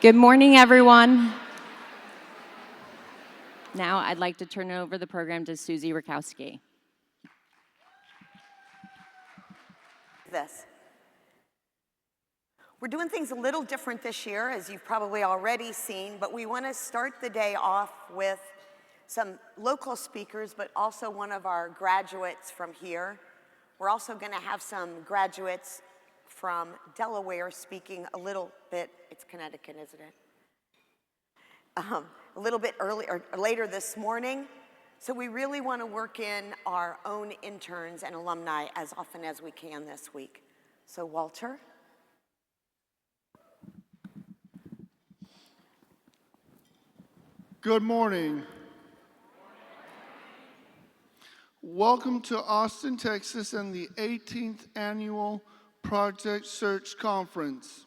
Good morning, everyone. Now I'd like to turn over the program to Susie Rakowski. We're doing things a little different this year, as you've probably already seen, but we want to start the day off with some local speakers, but also one of our graduates from here. We're also going to have some graduates from Delaware speaking a little bit, it's Connecticut, isn't it? A little bit earlier, later this morning. So we really want to work in our own interns and alumni as often as we can this week. So Walter. Good morning. Welcome to Austin, Texas and the 18th Annual Project Search Conference.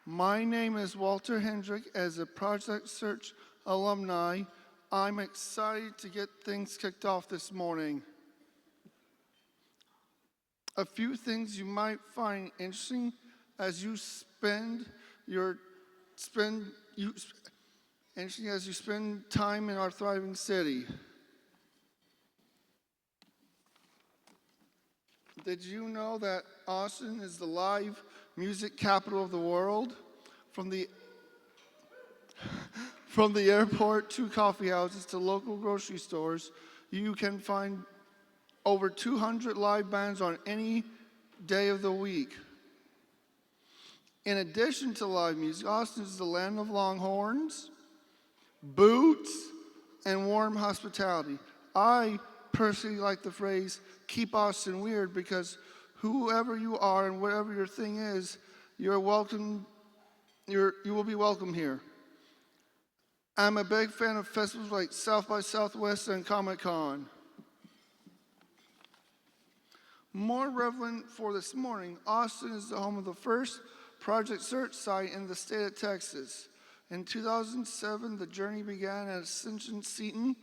My name is Walter Hendrick. As a Project Search alumni, I'm excited to get things kicked off this morning. A few things you might find interesting as you spend time in our thriving city. Did you know that Austin is the live music capital of the world? From the airport to coffee houses to local grocery stores, you can find over 200 live bands on any day of the week. In addition to live music, Austin is the land of Longhorns, boots, and warm hospitality. I personally like the phrase, keep Austin weird, because whoever you are and whatever your thing is, you're welcome, you will be welcome here. I'm a big fan of festivals like South by Southwest and Comic-Con. More relevant for this morning, Austin is the home of the first Project Search site in the state of Texas. In 2007, the journey began at Ascension Seton,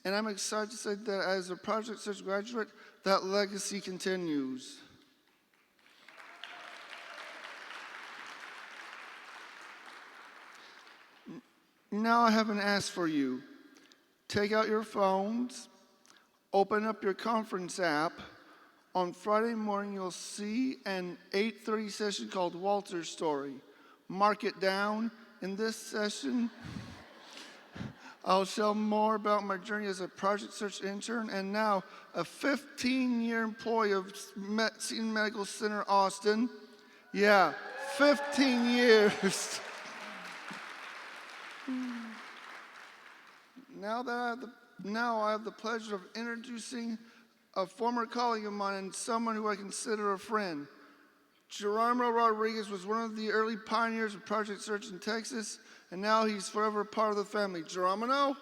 and I'm excited to say that as a Project Search graduate, that legacy continues. Now I have an ask for you. Take out your phones, open up your conference app. On Friday morning, you'll see an 8:30 session called Walter's Story. Mark it down. In this session, I'll share more about my journey as a Project Search intern and now a 15-year employee of Seton Medical Center, Austin. Yeah, 15 years. Now I have the pleasure of introducing a former colleague of mine and someone who I consider a friend. Geronimo Rodriguez was one of the early pioneers of Project Search in Texas, and now he's forever part of the family. Geronimo?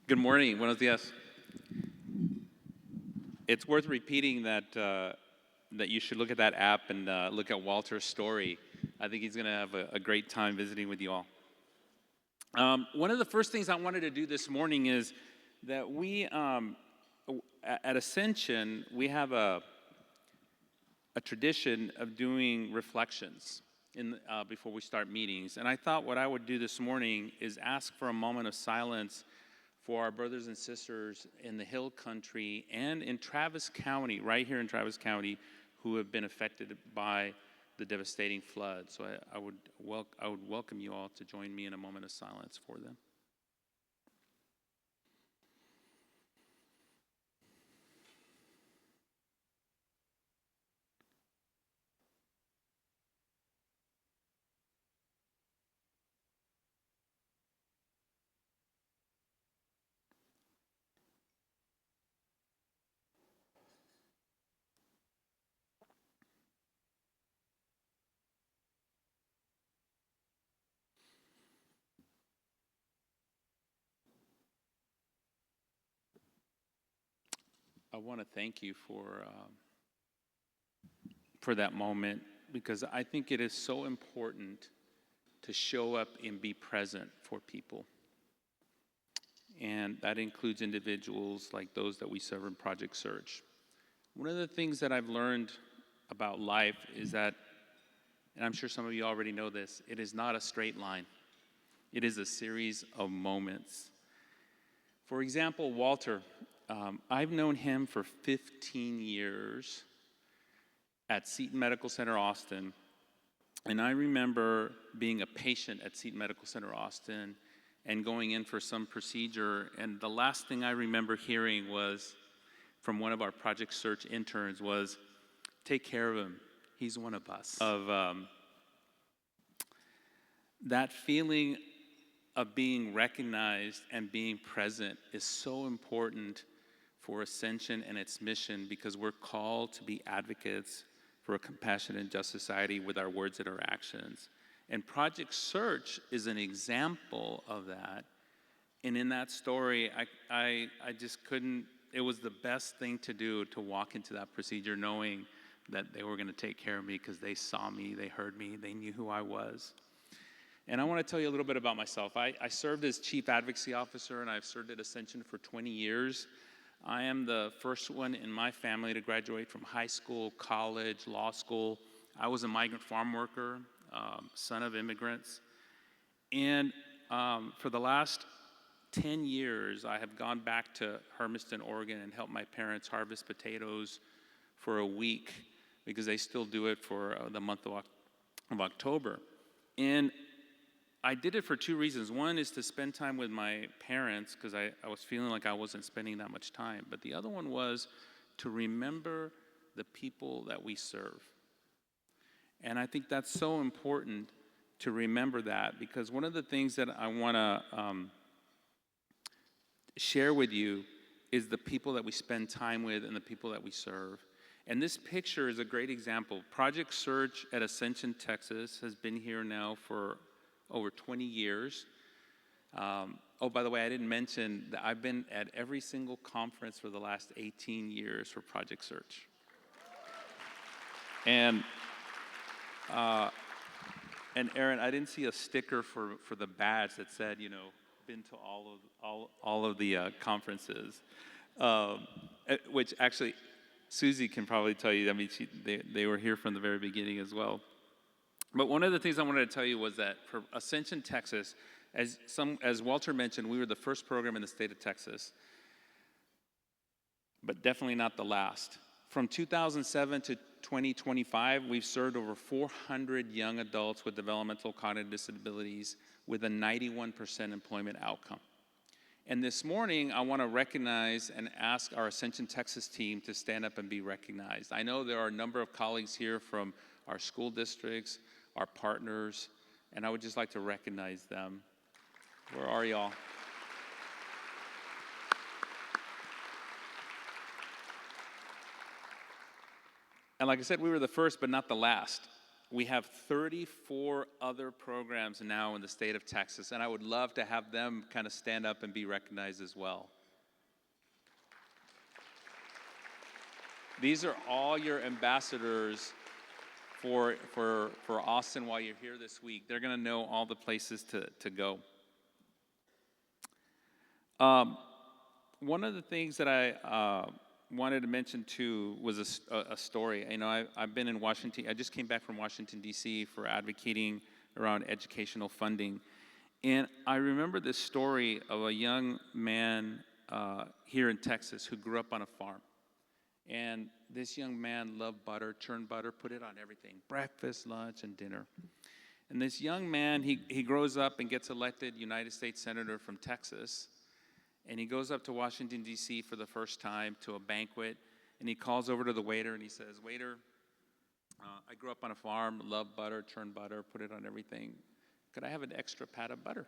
Good morning, buenos días. It's worth repeating that that you should look at that app and look at Walter's story. I think he's going to have a great time visiting with you all. One of the first things I wanted to do this morning is that we, at Ascension, we have a tradition of doing reflections before we start meetings. And I thought what I would do this morning is ask for a moment of silence for our brothers and sisters in the Hill Country and in Travis County, right here in Travis County, who have been affected by the devastating flood. So I would welcome you all to join me in a moment of silence for them. I want to thank you for for that moment, because I think it is so important to show up and be present for people. And that includes individuals like those that we serve in Project Search. One of the things that I've learned about life is that, and I'm sure some of you already know this, it is not a straight line. It is a series of moments. For example, Walter, I've known him for 15 years at Seton Medical Center Austin. And I remember being a patient at Seton Medical Center Austin and going in for some procedure. And the last thing I remember hearing was from one of our Project Search interns was, "Take care of him. He's one of us." That feeling of being recognized and being present is so important for Ascension and its mission, because we're called to be advocates for a compassionate and just society with our words and our actions. And Project Search is an example of that. And in that story, I just couldn't, it was the best thing to do, to walk into that procedure knowing that they were going to take care of me because they saw me, they heard me, they knew who I was. And I want to tell you a little bit about myself. I served as Chief Advocacy Officer, and I've served at Ascension for 20 years. I am the first one in my family to graduate from high school, college, law school. I was a migrant farm worker, son of immigrants. And for the last 10 years, I have gone back to Hermiston, Oregon, and helped my parents harvest potatoes for a week, because they still do it for the month of October. And I did it for two reasons. One is to spend time with my parents, because I was feeling like I wasn't spending that much time. But the other one was to remember the people that we serve. And I think that's so important to remember that, because one of the things that I want to share with you is the people that we spend time with and the people that we serve. And this picture is a great example. Project Search at Ascension, Texas has been here now for over 20 years. Oh, by the way, I didn't mention that I've been at every single conference for the last 18 years for Project Search. And Aaron, I didn't see a sticker for the badge that said, been to all of the conferences, which actually Susie can probably tell you. I mean, they were here from the very beginning as well. But one of the things I wanted to tell you was that for Ascension, Texas, as Walter mentioned, we were the first program in the state of Texas, but definitely not the last. From 2007 to 2025, we've served over 400 young adults with developmental cognitive disabilities with a 91% employment outcome. And this morning, I want to recognize and ask our Ascension, Texas team to stand up and be recognized. I know there are a number of colleagues here from our school districts, our partners, and I would just like to recognize them. Where are y'all? And like I said, we were the first, but not the last. We have 34 other programs now in the state of Texas, and I would love to have them kind of stand up and be recognized as well. These are all your ambassadors for Austin while you're here this week. They're going to know all the places to go. One of the things that I wanted to mention too was a story. I've been in Washington. I just came back from Washington, D.C. for advocating around educational funding. And I remember this story of a young man here in Texas who grew up on a farm. And this young man loved butter, churned butter, put it on everything, breakfast, lunch, and dinner. And this young man, he grows up and gets elected United States Senator from Texas. And he goes up to Washington, D.C. for the first time to a banquet. And he calls over to the waiter and he says, "Waiter, I grew up on a farm, love butter, churned butter, put it on everything. Could I have an extra pat of butter?"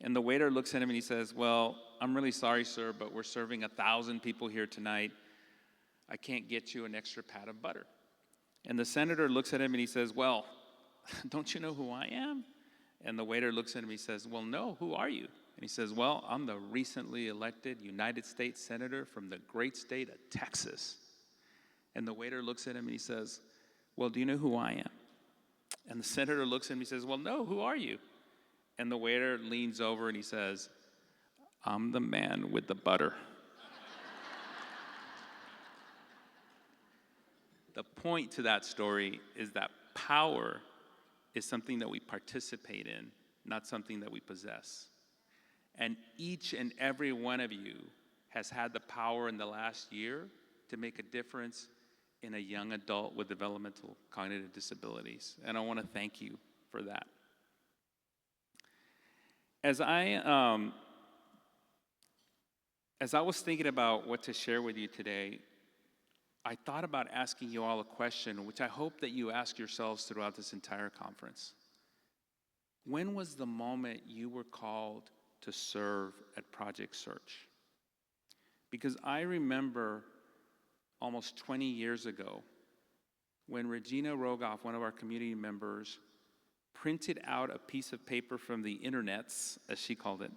And the waiter looks at him and he says, "Well, I'm really sorry, sir, but we're serving 1,000 people here tonight. I can't get you an extra pat of butter." And the senator looks at him and he says, "Well, don't you know who I am?" And the waiter looks at him and he says, "Well, no, who are you?" And he says, "Well, I'm the recently elected United States Senator from the great state of Texas." And the waiter looks at him and he says, well, do you know who I am? And the senator looks at him and he says, well, no, who are you? And the waiter leans over and he says, I'm the man with the butter. The point to that story is that power is something that we participate in, not something that we possess. And each and every one of you has had the power in the last year to make a difference in a young adult with developmental cognitive disabilities. And I want to thank you for that. As I was thinking about what to share with you today, I thought about asking you all a question, which I hope that you ask yourselves throughout this entire conference. When was the moment you were called to serve at Project Search? Because I remember almost 20 years ago when Regina Rogoff, one of our community members, printed out a piece of paper from the internets, as she called it,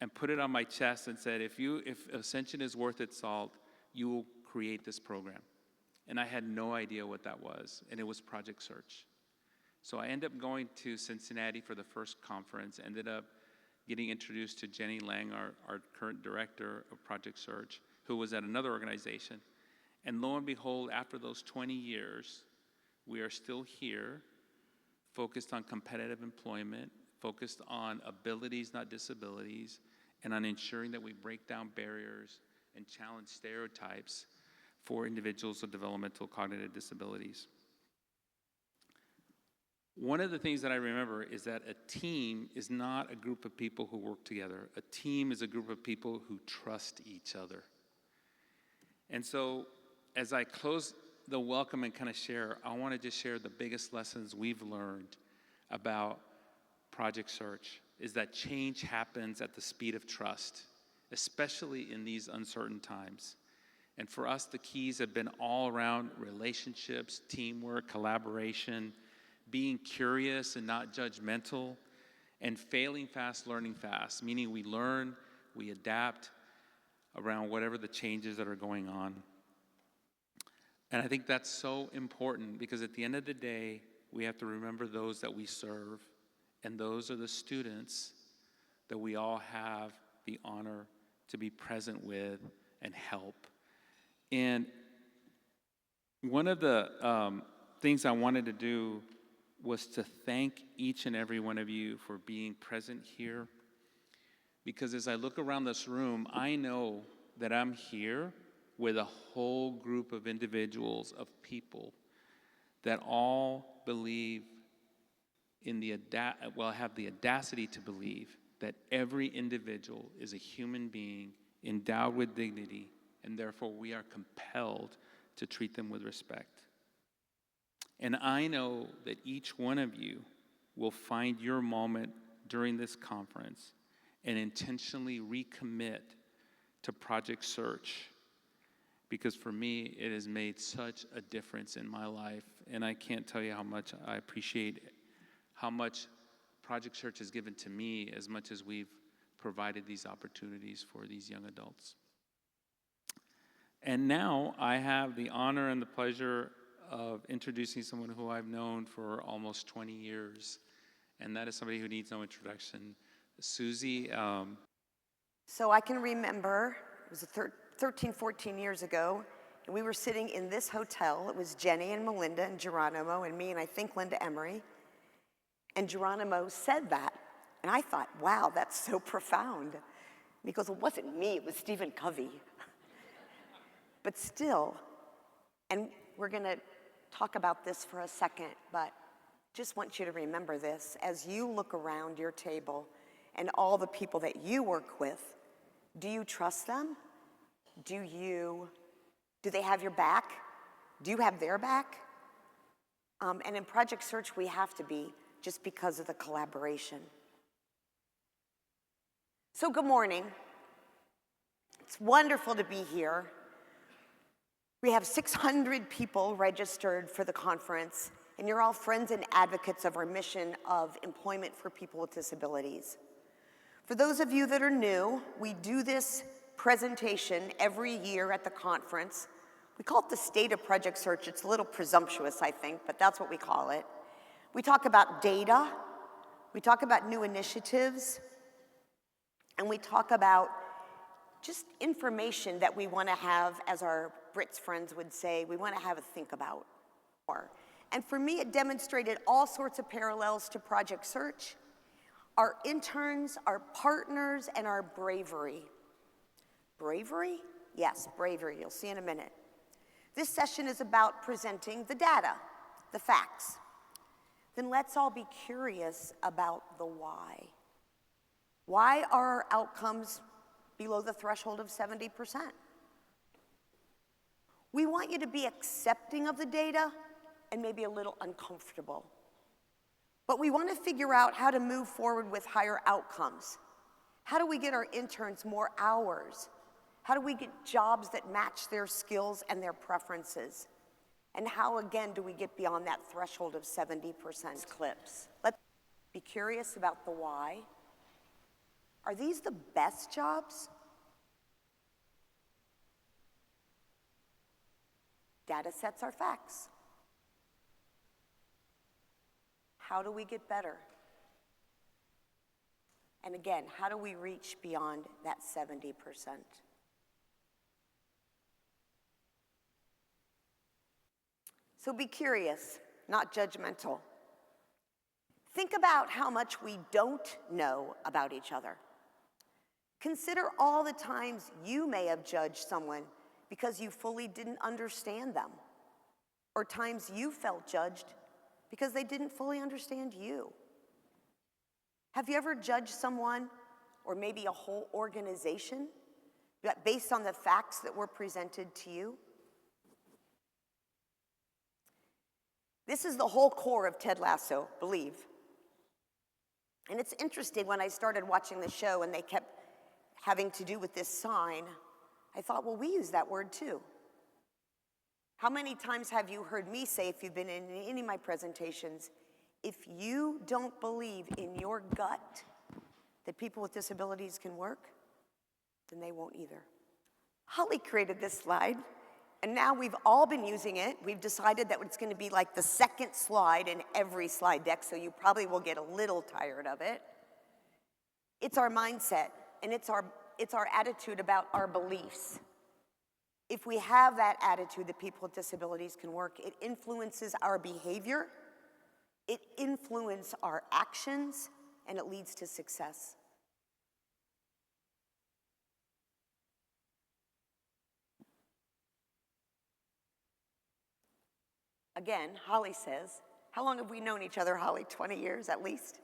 and put it on my chest and said, if Ascension is worth its salt, you will create this program. And I had no idea what that was, and it was Project Search. So I ended up going to Cincinnati for the first conference, ended up getting introduced to Jenny Lang, our current director of Project Search, who was at another organization. And lo and behold, after those 20 years, we are still here, focused on competitive employment, focused on abilities, not disabilities, and on ensuring that we break down barriers and challenge stereotypes for individuals with developmental cognitive disabilities. One of the things that I remember is that a team is not a group of people who work together. A team is a group of people who trust each other. And so as I close the welcome and kind of share, I want to just share the biggest lessons we've learned about Project Search is that change happens at the speed of trust, especially in these uncertain times. And for us, the keys have been all around relationships, teamwork, collaboration, being curious and not judgmental, and failing fast, learning fast, meaning we learn, we adapt around whatever the changes that are going on. And I think that's so important because at the end of the day, we have to remember those that we serve, and those are the students that we all have the honor to be present with and help. And one of the things I wanted to do was to thank each and every one of you for being present here. Because as I look around this room, I know that I'm here with a whole group of individuals, of people that all believe in have the audacity to believe that every individual is a human being endowed with dignity, and therefore we are compelled to treat them with respect. And I know that each one of you will find your moment during this conference and intentionally recommit to Project Search, because for me, it has made such a difference in my life, and I can't tell you how much I appreciate how much Project Search has given to me as much as we've provided these opportunities for these young adults. And now I have the honor and the pleasure of introducing someone who I've known for almost 20 years, and that is somebody who needs no introduction, Susie. So I can remember, it was 13, 14 years ago, and we were sitting in this hotel. It was Jenny and Melinda and Geronimo and me, and I think Linda Emery. And Geronimo said that, and I thought, wow, that's so profound. And he goes, well, it wasn't me, it was Stephen Covey. But still, and we're going to talk about this for a second, but just want you to remember this. As you look around your table and all the people that you work with, do you trust them? Do they have your back? Do you have their back? And in Project Search, we have to be, just because of the collaboration. So good morning. It's wonderful to be here. We have 600 people registered for the conference, and you're all friends and advocates of our mission of employment for people with disabilities. For those of you that are new, we do this presentation every year at the conference We call it the state of project search. It's a little presumptuous, I think, but that's what we call it. We talk about data, we talk about new initiatives, and we talk about just information that we want to have, as our Brits friends would say, we want to have a think about more. And for me, it demonstrated all sorts of parallels to project search, our interns, our partners, and our bravery. Bravery? Yes, bravery. You'll see in a minute. This session is about presenting the data, the facts. Then let's all be curious about the why. Why are our outcomes below the threshold of 70%? We want you to be accepting of the data and maybe a little uncomfortable. But we want to figure out how to move forward with higher outcomes. How do we get our interns more hours? How do we get jobs that match their skills and their preferences? And how, again, do we get beyond that threshold of 70% clips? Let's be curious about the why. Are these the best jobs? Data sets are facts. How do we get better? And again, how do we reach beyond that 70%? So be curious, not judgmental. Think about how much we don't know about each other. Consider all the times you may have judged someone because you fully didn't understand them, or times you felt judged because they didn't fully understand you. Have you ever judged someone, or maybe a whole organization, based on the facts that were presented to you? This is the whole core of Ted Lasso, believe. And it's interesting, when I started watching the show and they kept having to do with this sign, I thought, well, we use that word too. How many times have you heard me say, if you've been in any of my presentations, if you don't believe in your gut that people with disabilities can work, then they won't either. Holly created this slide, and now we've all been using it. We've decided that it's going to be like the second slide in every slide deck, so you probably will get a little tired of it. It's our mindset, and it's our attitude about our beliefs. If we have that attitude that people with disabilities can work, it influences our behavior, it influences our actions, and it leads to success. Again, Holly says, how long have we known each other, Holly? 20 years at least?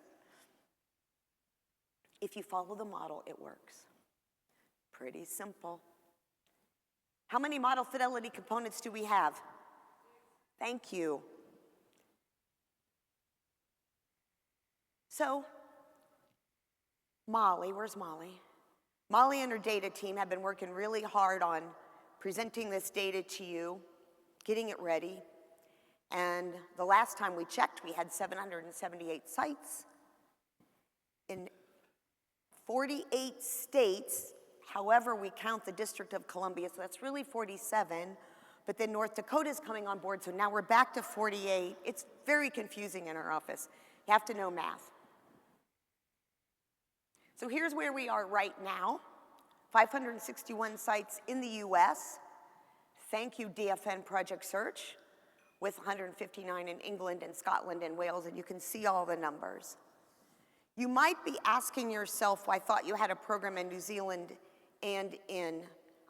If you follow the model, it works. Pretty simple. How many model fidelity components do we have? Thank you. So, Molly, where's Molly? Molly and her data team have been working really hard on presenting this data to you, getting it ready. And the last time we checked, we had 778 sites in 48 states. However, we count the District of Columbia, so that's really 47. But then North Dakota is coming on board, so now we're back to 48. It's very confusing in our office. You have to know math. So here's where we are right now. 561 sites in the US. Thank you, DFN Project Search, with 159 in England and Scotland and Wales, and you can see all the numbers. You might be asking yourself, well, I thought you had a program in New Zealand and in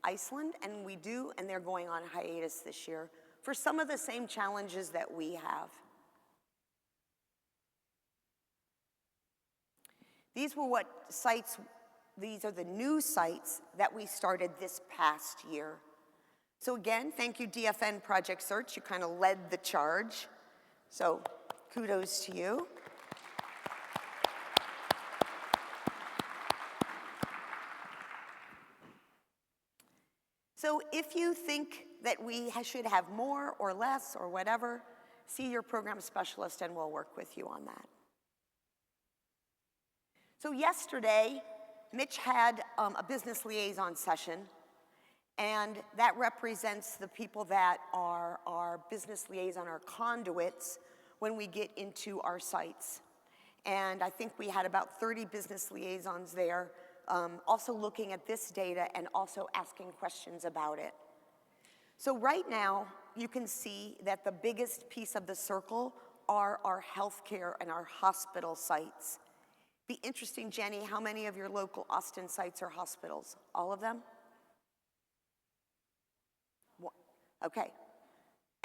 Iceland, and we do, and they're going on hiatus this year for some of the same challenges that we have. These are the new sites that we started this past year. So again, thank you, DFN Project Search. You kind of led the charge. So kudos to you. So if you think that we should have more or less or whatever, see your program specialist and we'll work with you on that. So yesterday, Mitch had a business liaison session, And that represents the people that are our business liaison, our conduits, when we get into our sites. And I think we had about 30 business liaisons there, also looking at this data and also asking questions about it. So right now, you can see that the biggest piece of the circle are our healthcare and our hospital sites. Be interesting, Jenny, how many of your local Austin sites are hospitals? All of them? Okay,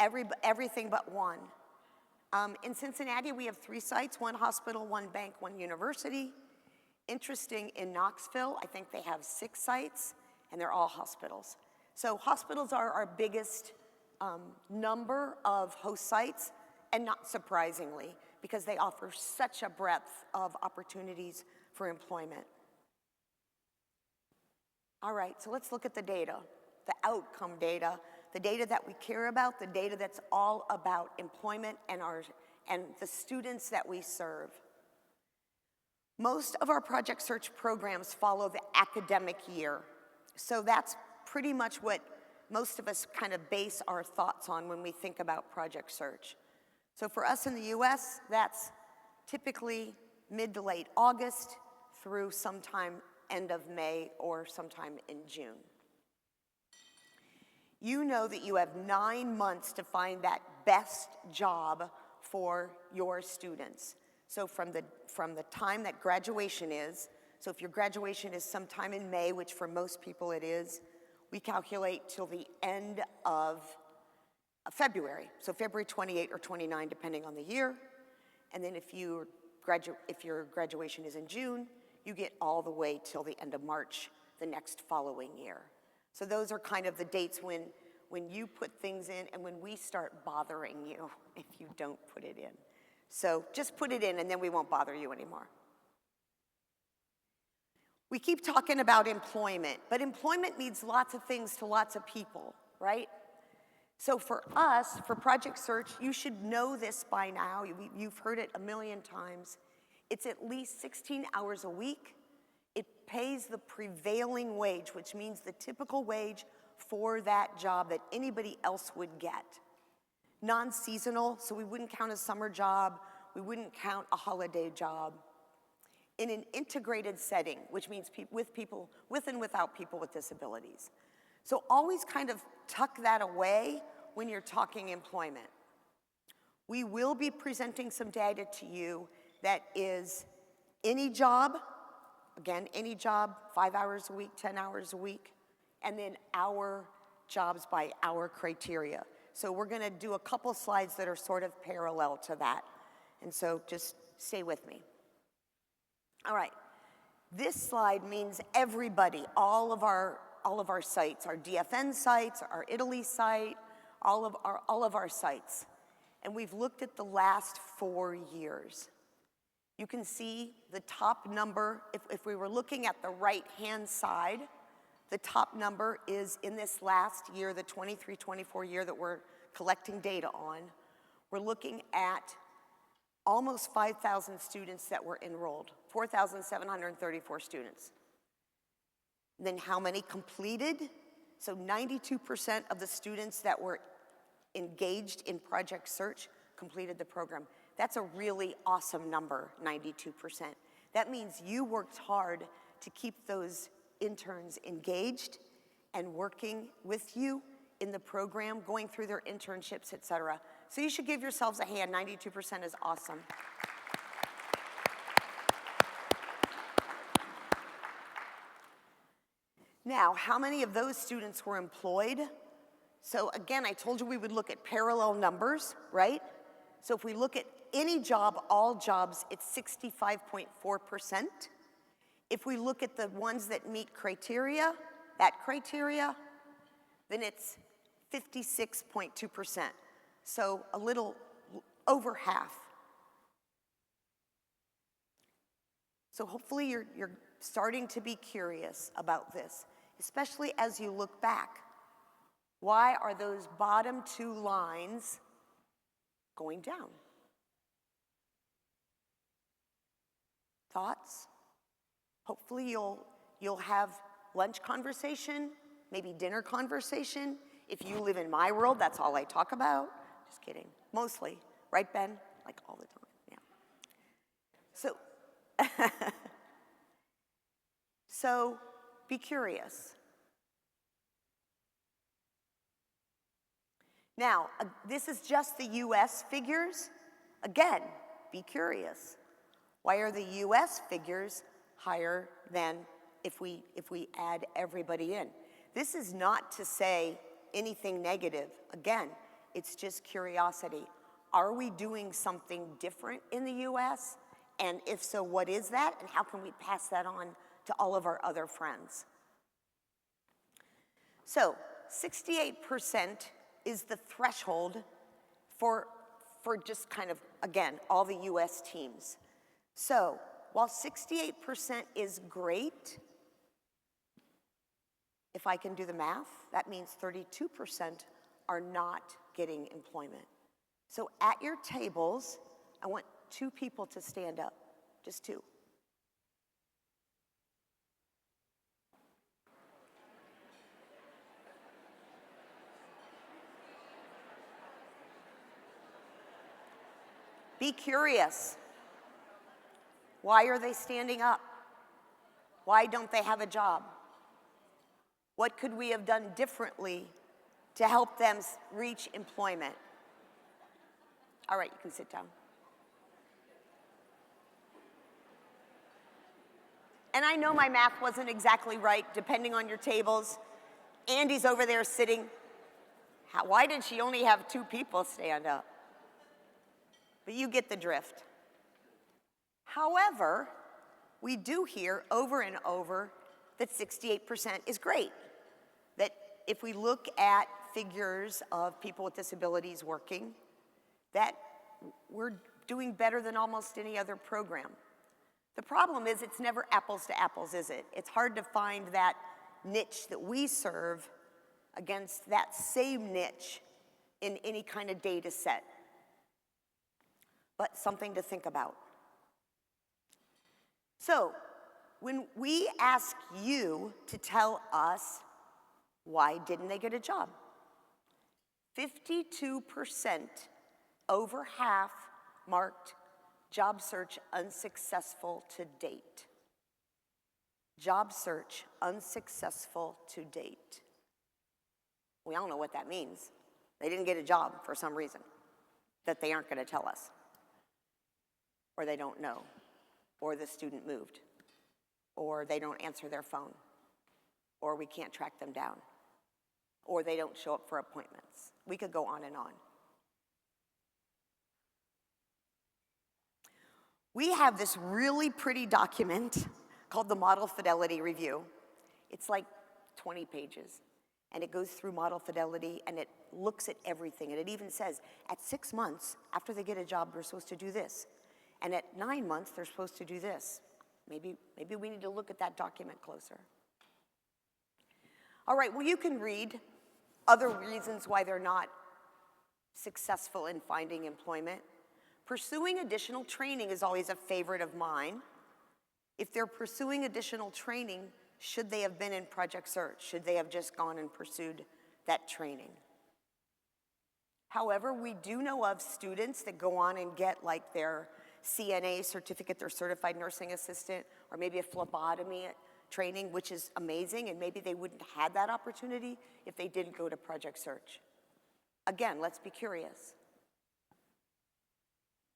everything but one. In Cincinnati, we have 3 sites, 1 hospital, 1 bank, 1 university. Interesting, in Knoxville, I think they have 6 sites, and they're all hospitals. So hospitals are our biggest number of host sites, and not surprisingly, because they offer such a breadth of opportunities for employment. All right, so let's look at the data, the outcome data, the data that we care about, the data that's all about employment and the students that we serve. Most of our Project Search programs follow the academic year. So that's pretty much what most of us kind of base our thoughts on when we think about Project Search. So for us in the US, that's typically mid to late August through sometime end of May or sometime in June. You know that you have 9 months to find that best job for your students. So from the time that graduation is, so if your graduation is sometime in May, which for most people it is, we calculate till the end of February. So February 28 or 29, depending on the year. And then if your graduation is in June, you get all the way till the end of March the next following year. So those are kind of the dates when you put things in and when we start bothering you if you don't put it in. So just put it in and then we won't bother you anymore. We keep talking about employment, but employment means lots of things to lots of people, right? So for us, for Project Search, you should know this by now. You've heard it a million times. It's at least 16 hours a week. It pays the prevailing wage, which means the typical wage for that job that anybody else would get. Non-seasonal, so we wouldn't count a summer job, we wouldn't count a holiday job. In an integrated setting, which means with and without people with disabilities. So always kind of tuck that away when you're talking employment. We will be presenting some data to you that is any job, again, any job, 5 hours a week, 10 hours a week, and then our jobs by our criteria. So we're gonna do a couple slides that are sort of parallel to that. And so just stay with me. All right, this slide means everybody, all of our sites, our DFN sites, our Italy site, all of our sites. And we've looked at the last 4 years. You can see the top number, if we were looking at the right-hand side, the top number is in this last year, the 23-24 year that we're collecting data on. We're looking at almost 5,000 students that were enrolled, 4,734 students. And then how many completed? So 92% of the students that were engaged in Project Search completed the program. That's a really awesome number, 92%. That means you worked hard to keep those interns engaged and working with you in the program, going through their internships, et cetera. So you should give yourselves a hand. 92% is awesome. Now, how many of those students were employed? So again, I told you we would look at parallel numbers, right? So if we look at any job, all jobs, it's 65.4%. If we look at the ones that meet criteria, that criteria, then it's 56.2%. So a little over half. So hopefully you're starting to be curious about this, especially as you look back. Why are those bottom 2 lines going down? Thoughts? Hopefully you'll have lunch conversation, maybe dinner conversation. If you live in my world, that's all I talk about. Just kidding, mostly, right, Ben? Like all the time, yeah. So, so be curious. Now, this is just the US figures. Again, be curious. Why are the US figures higher than if we add everybody in? This is not to say anything negative. Again, it's just curiosity. Are we doing something different in the US? And if so, what is that? And how can we pass that on to all of our other friends? So, 68% is the threshold for just kind of, again, all the US teams. So, while 68% is great, if I can do the math, that means 32% are not getting employment. So at your tables, I want 2 people to stand up, just 2. Be curious. Why are they standing up? Why don't they have a job? What could we have done differently to help them reach employment? All right, you can sit down. And I know my math wasn't exactly right, depending on your tables. Andy's over there sitting. Why did she only have 2 people stand up? But you get the drift. However, we do hear over and over that 68% is great. That if we look at figures of people with disabilities working, that we're doing better than almost any other program. The problem is it's never apples to apples, is it? It's hard to find that niche that we serve against that same niche in any kind of data set. But something to think about. So, when we ask you to tell us why didn't they get a job, 52%, over half, marked job search unsuccessful to date. Job search unsuccessful to date. We all know what that means. They didn't get a job for some reason that they aren't going to tell us. Or they don't know. Or the student moved. Or they don't answer their phone. Or we can't track them down. Or they don't show up for appointments. We could go on and on. We have this really pretty document called the Model Fidelity Review. It's like 20 pages. And it goes through model fidelity, and it looks at everything. And it even says, at 6 months, after they get a job, they're supposed to do this. And at 9 months, they're supposed to do this. Maybe we need to look at that document closer. All right, well, you can read other reasons why they're not successful in finding employment. Pursuing additional training is always a favorite of mine. If they're pursuing additional training, should they have been in Project Search? Should they have just gone and pursued that training? However, we do know of students that go on and get like their CNA certificate, their certified nursing assistant, or maybe a phlebotomy training, which is amazing, and maybe they wouldn't have had that opportunity if they didn't go to Project Search. Again, let's be curious.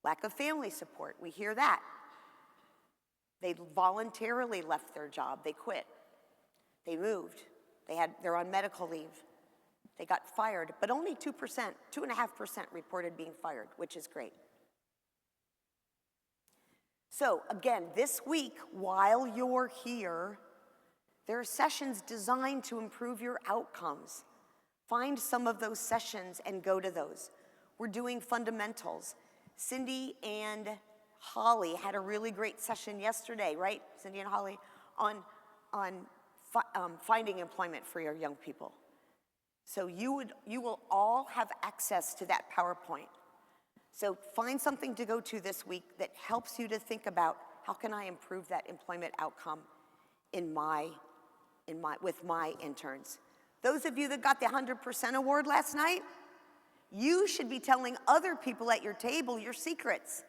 Lack of family support, we hear that. They voluntarily left their job, they quit. They moved, they're on medical leave. They got fired, but only 2%, 2.5% reported being fired, which is great. So again, this week, while you're here, there are sessions designed to improve your outcomes. Find some of those sessions and go to those. We're doing fundamentals. Cindy and Holly had a really great session yesterday, right? Cindy and Holly, on finding employment for your young people. So you will all have access to that PowerPoint. So find something to go to this week that helps you to think about how can I improve that employment outcome with my interns. Those of you that got the 100% award last night, you should be telling other people at your table your secrets.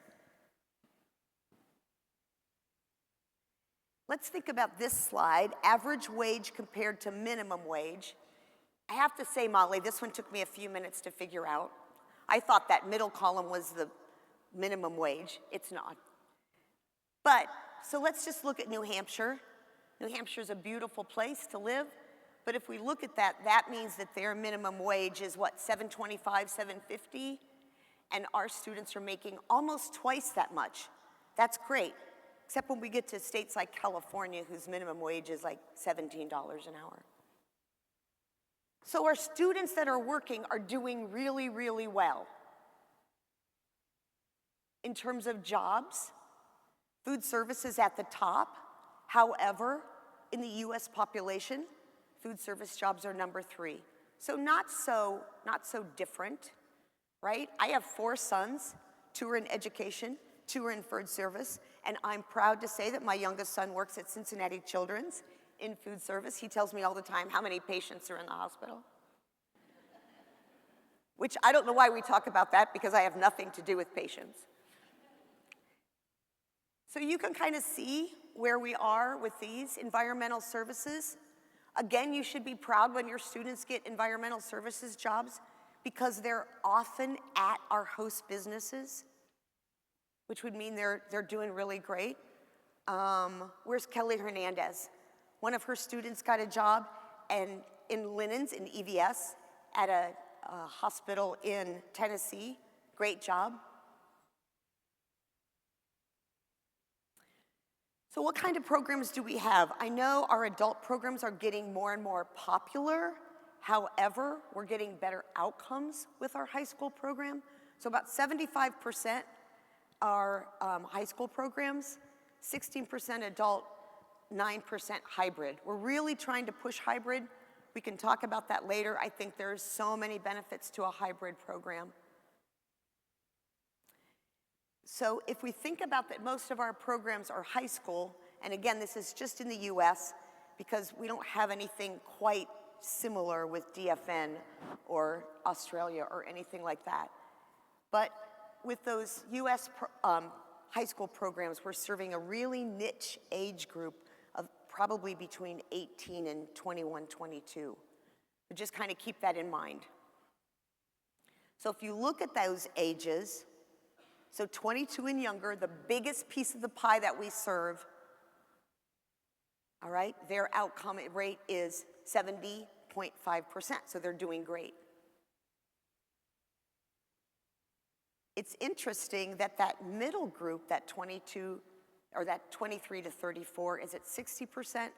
Let's think about this slide, average wage compared to minimum wage. I have to say, Molly, this one took me a few minutes to figure out. I thought that middle column was the minimum wage. It's not. But, so let's just look at New Hampshire. New Hampshire's a beautiful place to live, but if we look at that, that means that their minimum wage is what, $7.25, $7.50? And our students are making almost twice that much. That's great. Except when we get to states like California, whose minimum wage is like $17 an hour. So our students that are working are doing really, really well. In terms of jobs, food service is at the top. However, in the US population, food service jobs are number 3. So not so different, right? I have 4 sons, 2 are in education, 2 are in food service, and I'm proud to say that my youngest son works at Cincinnati Children's in food service. He tells me all the time how many patients are in the hospital. Which I don't know why we talk about that, because I have nothing to do with patients. So you can kind of see where we are with these environmental services. Again, you should be proud when your students get environmental services jobs, because they're often at our host businesses, which would mean they're doing really great. Where's Kelly Hernandez? One of her students got a job in linens in EVS at a hospital in Tennessee. Great job. So what kind of programs do we have? I know our adult programs are getting more and more popular. However, we're getting better outcomes with our high school program. So about 75% are high school programs, 16% adult, 9% hybrid. We're really trying to push hybrid. We can talk about that later. I think there's so many benefits to a hybrid program. So if we think about that, most of our programs are high school, and again, this is just in the US, because we don't have anything quite similar with DFN or Australia or anything like that. But with those US high school programs, we're serving a really niche age group of probably between 18 and 21, 22. But just kind of keep that in mind. So if you look at those ages, so 22 and younger, the biggest piece of the pie that we serve, all right, their outcome rate is 70.5%, so they're doing great. It's interesting that that middle group, that 22, or that 23 to 34 is at 60%,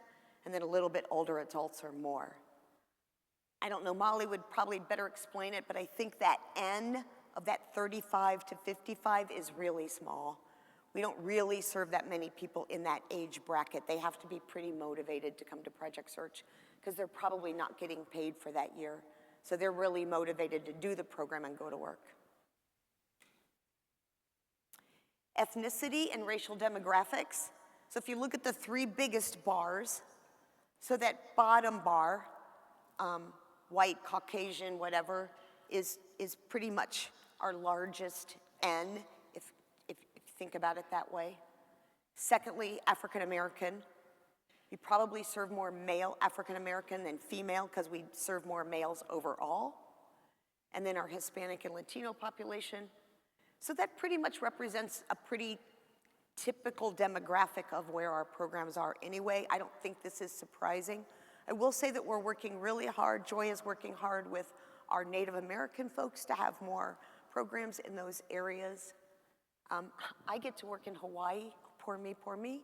and then a little bit older adults are more. I don't know, Molly would probably better explain it, but I think that N of that 35 to 55 is really small. We don't really serve that many people in that age bracket. They have to be pretty motivated to come to Project Search, because they're probably not getting paid for that year. So they're really motivated to do the program and go to work. Ethnicity and racial demographics. So if you look at the 3 biggest bars, so that bottom bar, white, Caucasian, whatever, is pretty much our largest N, if you think about it that way. Secondly, African American. We probably serve more male African American than female, because we serve more males overall. And then our Hispanic and Latino population. So that pretty much represents a pretty typical demographic of where our programs are anyway. I don't think this is surprising. I will say that we're working really hard. Joy is working hard with our Native American folks to have more programs in those areas. I get to work in Hawaii. Poor me, poor me.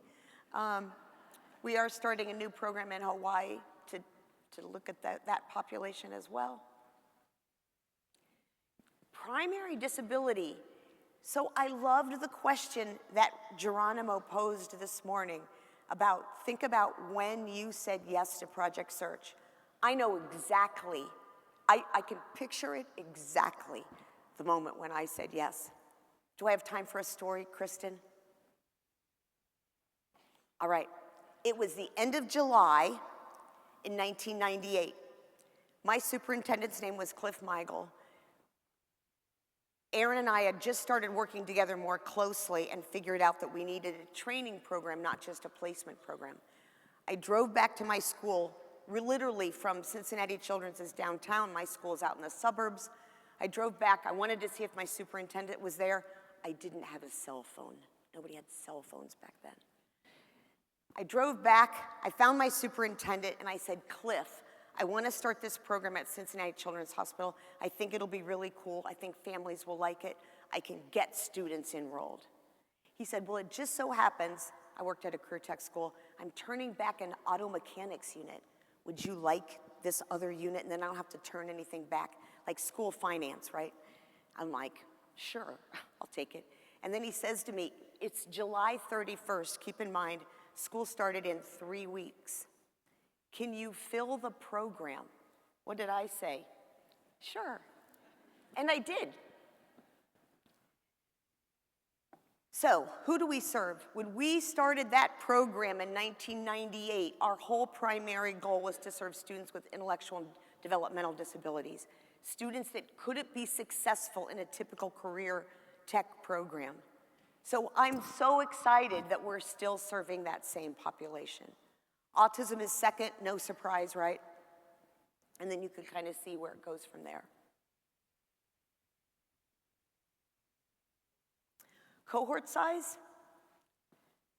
We are starting a new program in Hawaii to look at that population as well. Primary disability. So I loved the question that Geronimo posed this morning about, think about when you said yes to Project Search. I know exactly, I can picture it exactly, the moment when I said yes. Do I have time for a story, Kristen? All right. It was the end of July in 1998. My superintendent's name was Cliff Meigel. Aaron and I had just started working together more closely and figured out that we needed a training program, not just a placement program. I drove back to my school, literally from Cincinnati Children's downtown. My school's out in the suburbs. I drove back. I wanted to see if my superintendent was there. I didn't have a cell phone. Nobody had cell phones back then. I drove back. I found my superintendent, and I said, Cliff, I want to start this program at Cincinnati Children's Hospital. I think it'll be really cool. I think families will like it. I can get students enrolled. He said, well, it just so happens, I worked at a career tech school, I'm turning back an auto mechanics unit. Would you like this other unit? And then I don't have to turn anything back, like school finance, right? I'm like, sure, I'll take it. And then he says to me, it's July 31st, keep in mind, school started in 3 weeks. Can you fill the program? What did I say? Sure. And I did. So, who do we serve? When we started that program in 1998, our whole primary goal was to serve students with intellectual and developmental disabilities, students that couldn't be successful in a typical career tech program. So I'm so excited that we're still serving that same population. Autism is second, no surprise, right? And then you can kind of see where it goes from there. Cohort size.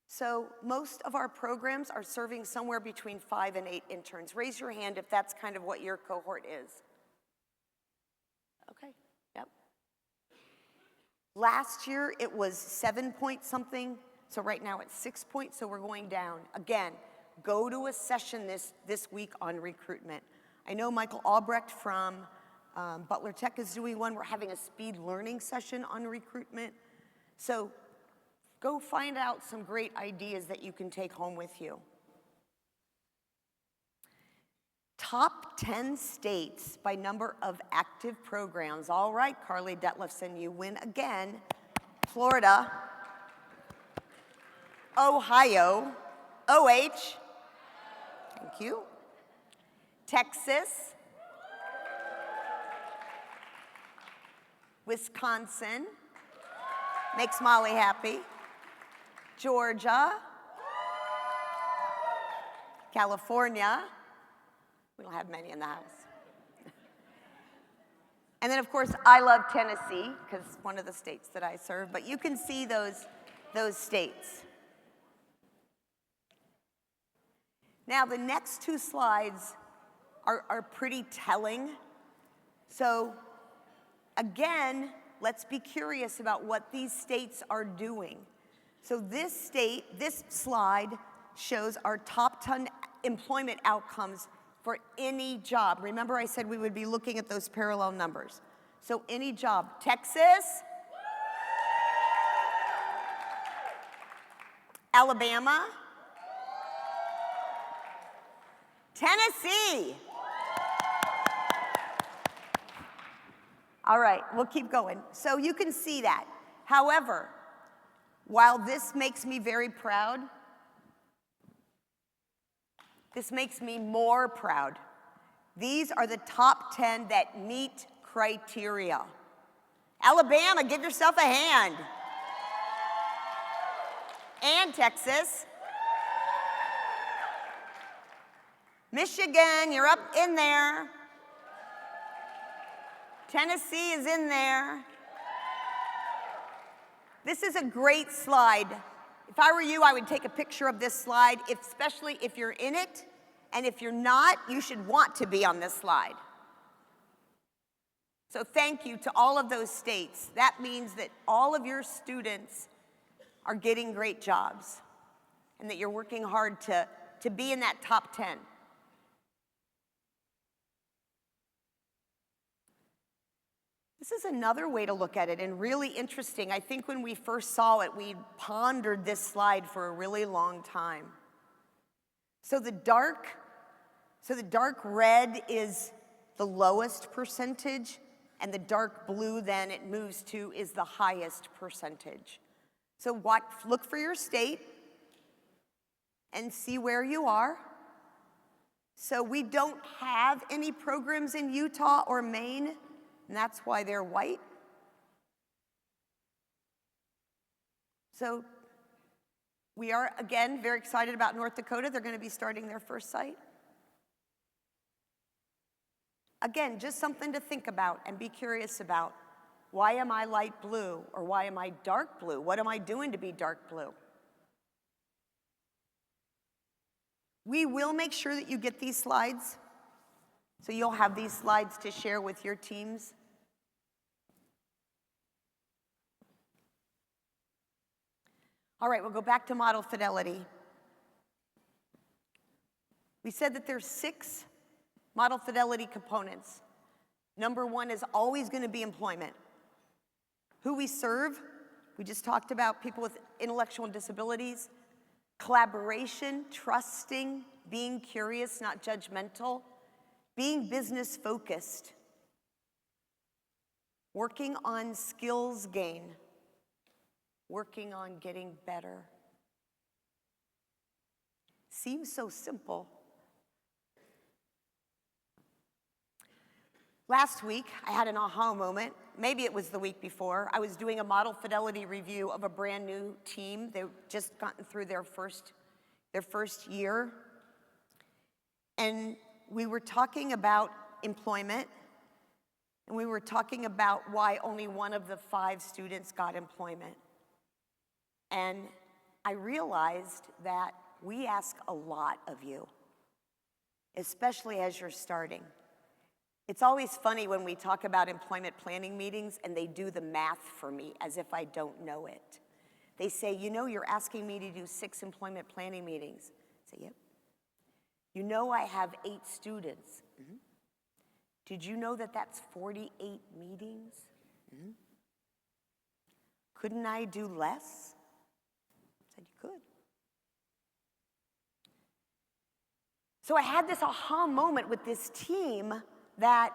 So most of our programs are serving somewhere between 5 and 8 interns. Raise your hand if that's kind of what your cohort is. Okay, yep. Last year it was 7 point something, so right now it's 6 points, so we're going down. Again, go to a session this week on recruitment. I know Michael Albrecht from Butler Tech is doing one. We're having a speed learning session on recruitment. So go find out some great ideas that you can take home with you. Top 10 states by number of active programs. All right, Carly Detlefson, you win again. Florida, Ohio, OH, thank you. Texas, Wisconsin, makes Molly happy. Georgia, California, we don't have many in the house. And then of course, I love Tennessee, because it's one of the states that I serve, but you can see those states. Now the next 2 slides are pretty telling. So again, let's be curious about what these states are doing. So this slide shows our top 10 employment outcomes for any job. Remember I said we would be looking at those parallel numbers. So any job. Texas, Alabama, Tennessee. All right, we'll keep going. So you can see that. However, while this makes me very proud, this makes me more proud. These are the top 10 that meet criteria. Alabama, give yourself a hand. And Texas. Michigan, you're up in there. Tennessee is in there. This is a great slide. If I were you, I would take a picture of this slide, especially if you're in it, and if you're not, you should want to be on this slide. So thank you to all of those states. That means that all of your students are getting great jobs and that you're working hard to be in that top 10. This is another way to look at it, and really interesting. I think when we first saw it, we pondered this slide for a really long time. So the dark red is the lowest percentage, and the dark blue then it moves to is the highest percentage. So look for your state and see where you are. So we don't have any programs in Utah or Maine, and that's why they're white. So we are, again, very excited about North Dakota. They're going to be starting their first site. Again, just something to think about and be curious about. Why am I light blue, or why am I dark blue? What am I doing to be dark blue? We will make sure that you get these slides, so you'll have these slides to share with your teams. All right, we'll go back to model fidelity. We said that there's 6 model fidelity components. Number 1 is always going to be employment. Who we serve, we just talked about people with intellectual disabilities. Collaboration, trusting, being curious, not judgmental, being business focused, working on skills gain, working on getting better. Seems so simple. Last week, I had an aha moment. Maybe it was the week before. I was doing a model fidelity review of a brand new team. They've just gotten through their first year. And we were talking about employment, and we were talking about why only 1 of the 5 students got employment. And I realized that we ask a lot of you, especially as you're starting. It's always funny when we talk about employment planning meetings and they do the math for me as if I don't know it. They say, you know, you're asking me to do 6 employment planning meetings. I say, yep. You know I have 8 students. Mm-hmm. Did you know that that's 48 meetings? Mm-hmm. Couldn't I do less? I said, you could. So I had this aha moment with this team that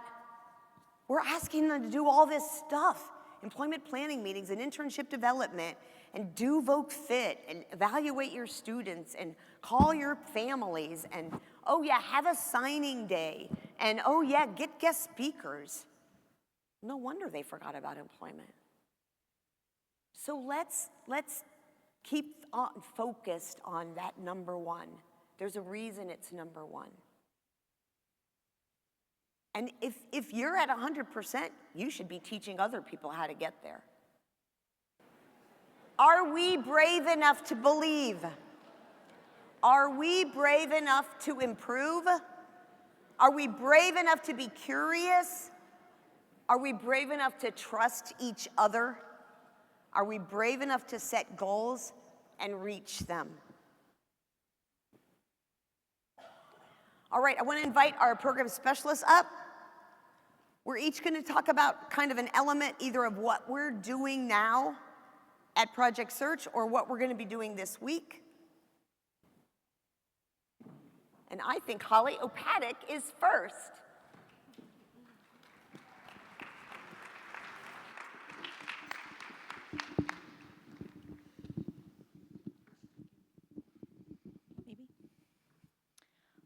we're asking them to do all this stuff, employment planning meetings and internship development, and do Voc Fit, and evaluate your students, and call your families, and oh yeah, have a signing day, and oh yeah, get guest speakers. No wonder they forgot about employment. So let's keep focused on that number 1. There's a reason it's number 1. And if you're at 100%, you should be teaching other people how to get there. Are we brave enough to believe? Are we brave enough to improve? Are we brave enough to be curious? Are we brave enough to trust each other? Are we brave enough to set goals and reach them? All right, I want to invite our program specialists up. We're each going to talk about kind of an element either of what we're doing now at Project Search or what we're going to be doing this week. And I think Holly Opatic is first.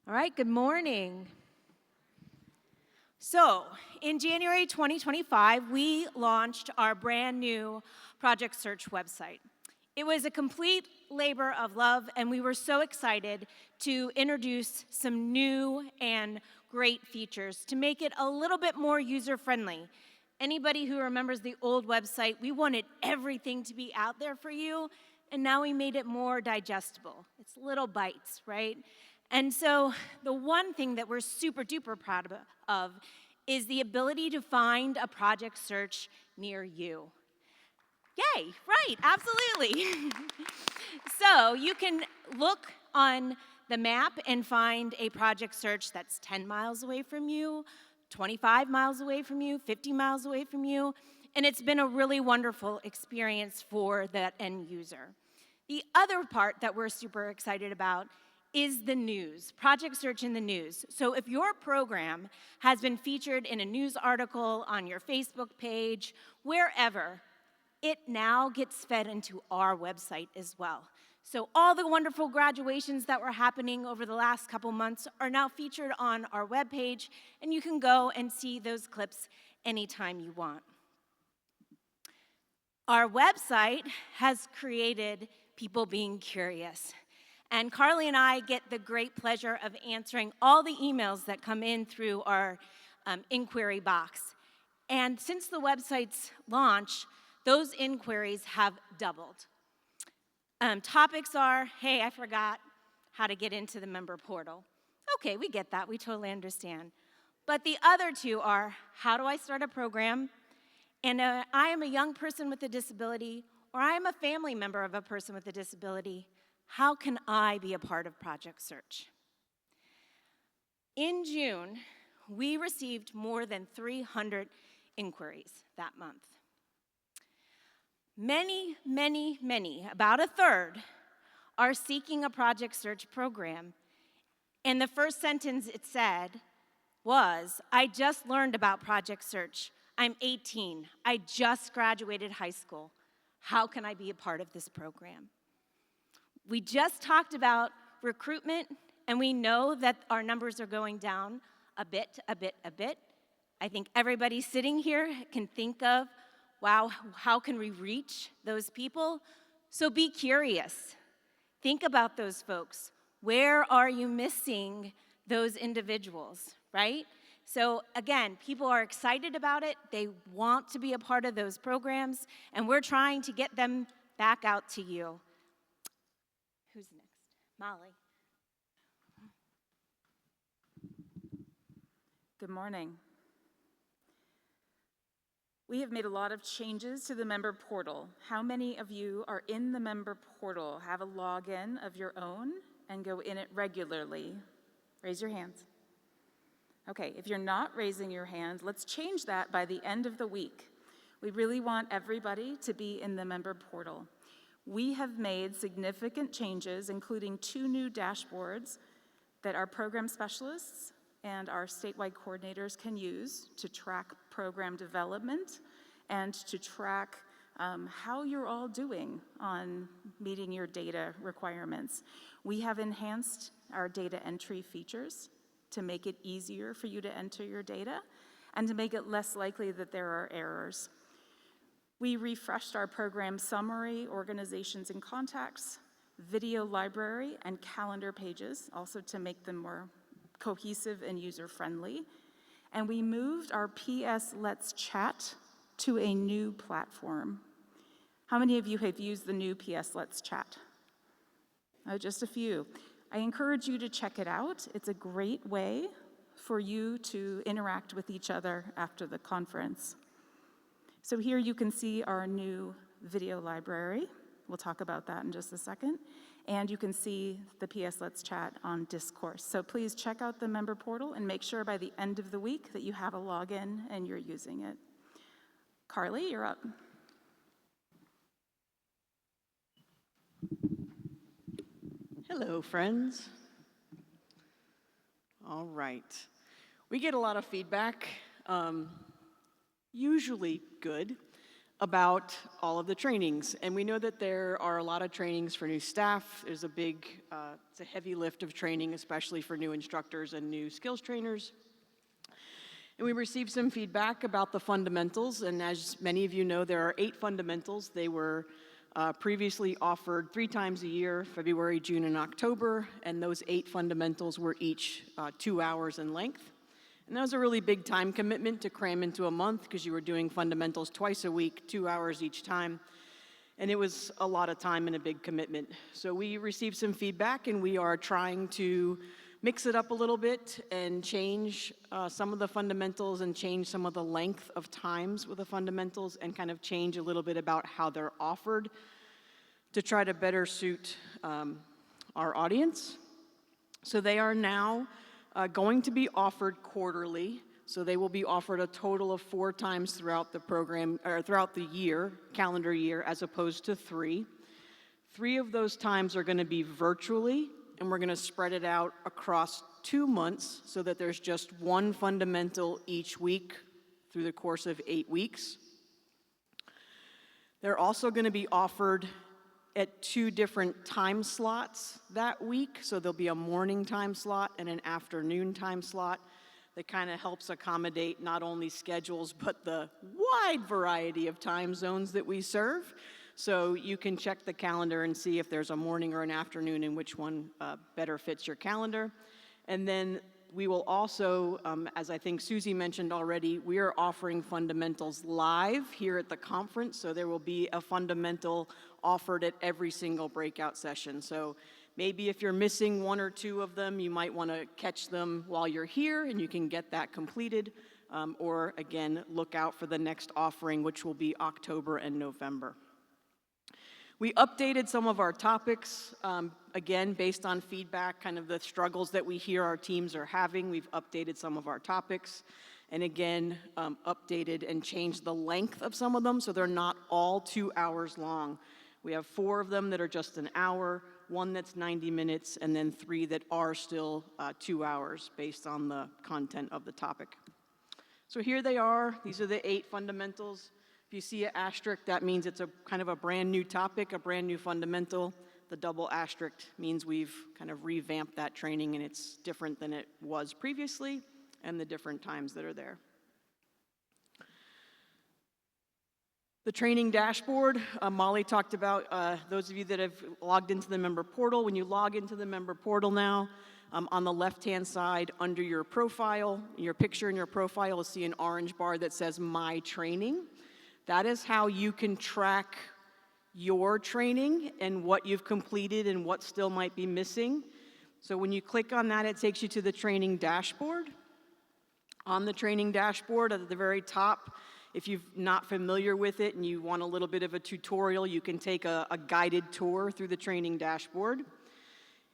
All right, good morning. So, in January 2025, we launched our brand new Project Search website. It was a complete labor of love, and we were so excited to introduce some new and great features to make it a little bit more user-friendly. Anybody who remembers the old website, we wanted everything to be out there for you, and now we made it more digestible. It's little bites, right? And so the one thing that we're super duper proud of is the ability to find a project search near you. Yay, right, absolutely. So you can look on the map and find a project search that's 10 miles away from you, 25 miles away from you, 50 miles away from you, and it's been a really wonderful experience for that end user. The other part that we're super excited about is the news, Project Search in the news. So if your program has been featured in a news article, on your Facebook page, wherever, it now gets fed into our website as well. So all the wonderful graduations that were happening over the last couple months are now featured on our webpage, and you can go and see those clips anytime you want. Our website has created people being curious. And Carly and I get the great pleasure of answering all the emails that come in through our inquiry box. And since the website's launch, those inquiries have doubled. Topics are, hey, I forgot how to get into the member portal. Okay, we get that, we totally understand. But the other two are, how do I start a program? And I am a young person with a disability, or I am a family member of a person with a disability. How can I be a part of Project Search? In June, we received more than 300 inquiries that month. Many, many, many, about a third, are seeking a Project Search program. And the first sentence it said was, I just learned about Project Search. I'm 18. I just graduated high school. How can I be a part of this program? We just talked about recruitment, and we know that our numbers are going down a bit. I think everybody sitting here can think of, wow, how can we reach those people? So be curious. Think about those folks. Where are you missing those individuals, right? So again, people are excited about it. They want to be a part of those programs, and we're trying to get them back out to you. Who's next? Molly. Good morning. We have made a lot of changes to the member portal. How many of you are in the member portal, have a login of your own, and go in it regularly? Raise your hands. Okay, if you're not raising your hand, let's change that by the end of the week. We really want everybody to be in the member portal. We have made significant changes, including 2 new dashboards that our program specialists and our statewide coordinators can use to track program development and to track how you're all doing on meeting your data requirements. We have enhanced our data entry features to make it easier for you to enter your data and to make it less likely that there are errors. We refreshed our program summary, organizations and contacts, video library, and calendar pages, also to make them more cohesive and user-friendly. And we moved our PS Let's Chat to a new platform. How many of you have used the new PS Let's Chat? Oh, just a few. I encourage you to check it out. It's a great way for you to interact with each other after the conference. So here you can see our new video library. We'll talk about that in just a second. And you can see the PS Let's Chat on Discourse. So please check out the member portal and make sure by the end of the week that you have a login and you're using it. Carly, you're up. Hello, friends. All right. We get a lot of feedback, usually good, about all of the trainings. And we know that there are a lot of trainings for new staff. There's a big, it's a heavy lift of training, especially for new instructors and new skills trainers. And we received some feedback about the fundamentals. And as many of you know, there are 8 fundamentals. They were previously offered 3 times a year, February, June, and October, and those 8 fundamentals were each 2 hours in length. And that was a really big time commitment to cram into a month because you were doing fundamentals twice a week, 2 hours each time, and it was a lot of time and a big commitment. So we received some feedback, and we are trying to mix it up a little bit and change some of the fundamentals and change some of the length of times with the fundamentals and kind of change a little bit about how they're offered to try to better suit our audience. So they are now going to be offered quarterly. So they will be offered a total of 4 times throughout the program, or throughout the year, calendar year, as opposed to 3. 3 of those times are going to be virtually, and we're going to spread it out across 2 months so that there's just 1 fundamental each week through the course of 8 weeks. They're also going to be offered at 2 different time slots that week. So there'll be a morning time slot and an afternoon time slot that kind of helps accommodate not only schedules, but the wide variety of time zones that we serve. So you can check the calendar and see if there's a morning or an afternoon and which one better fits your calendar. And then we will also, as I think Susie mentioned already, we are offering fundamentals live here at the conference. So there will be a fundamental offered at every single breakout session. So maybe if you're missing 1 or 2 of them, you might want to catch them while you're here and you can get that completed. Or again, look out for the next offering, which will be October and November. We updated some of our topics, again, based on feedback, kind of the struggles that we hear our teams are having. We've updated some of our topics, and again, updated and changed the length of some of them, so they're not all 2 hours long. We have 4 of them that are just an hour, 1 that's 90 minutes, and then 3 that are still 2 hours based on the content of the topic. So here they are. These are the 8 fundamentals. If you see an asterisk, that means it's a kind of a brand new topic, a brand new fundamental. The double asterisk means we've kind of revamped that training and it's different than it was previously and the different times that are there. The training dashboard, Molly talked about, those of you that have logged into the member portal. When you log into the member portal now, on the left-hand side under your profile, your picture in your profile, you'll see an orange bar that says My Training. That is how you can track your training and what you've completed and what still might be missing. So when you click on that, it takes you to the training dashboard. On the training dashboard at the very top, if you're not familiar with it and you want a little bit of a tutorial, you can take a guided tour through the training dashboard.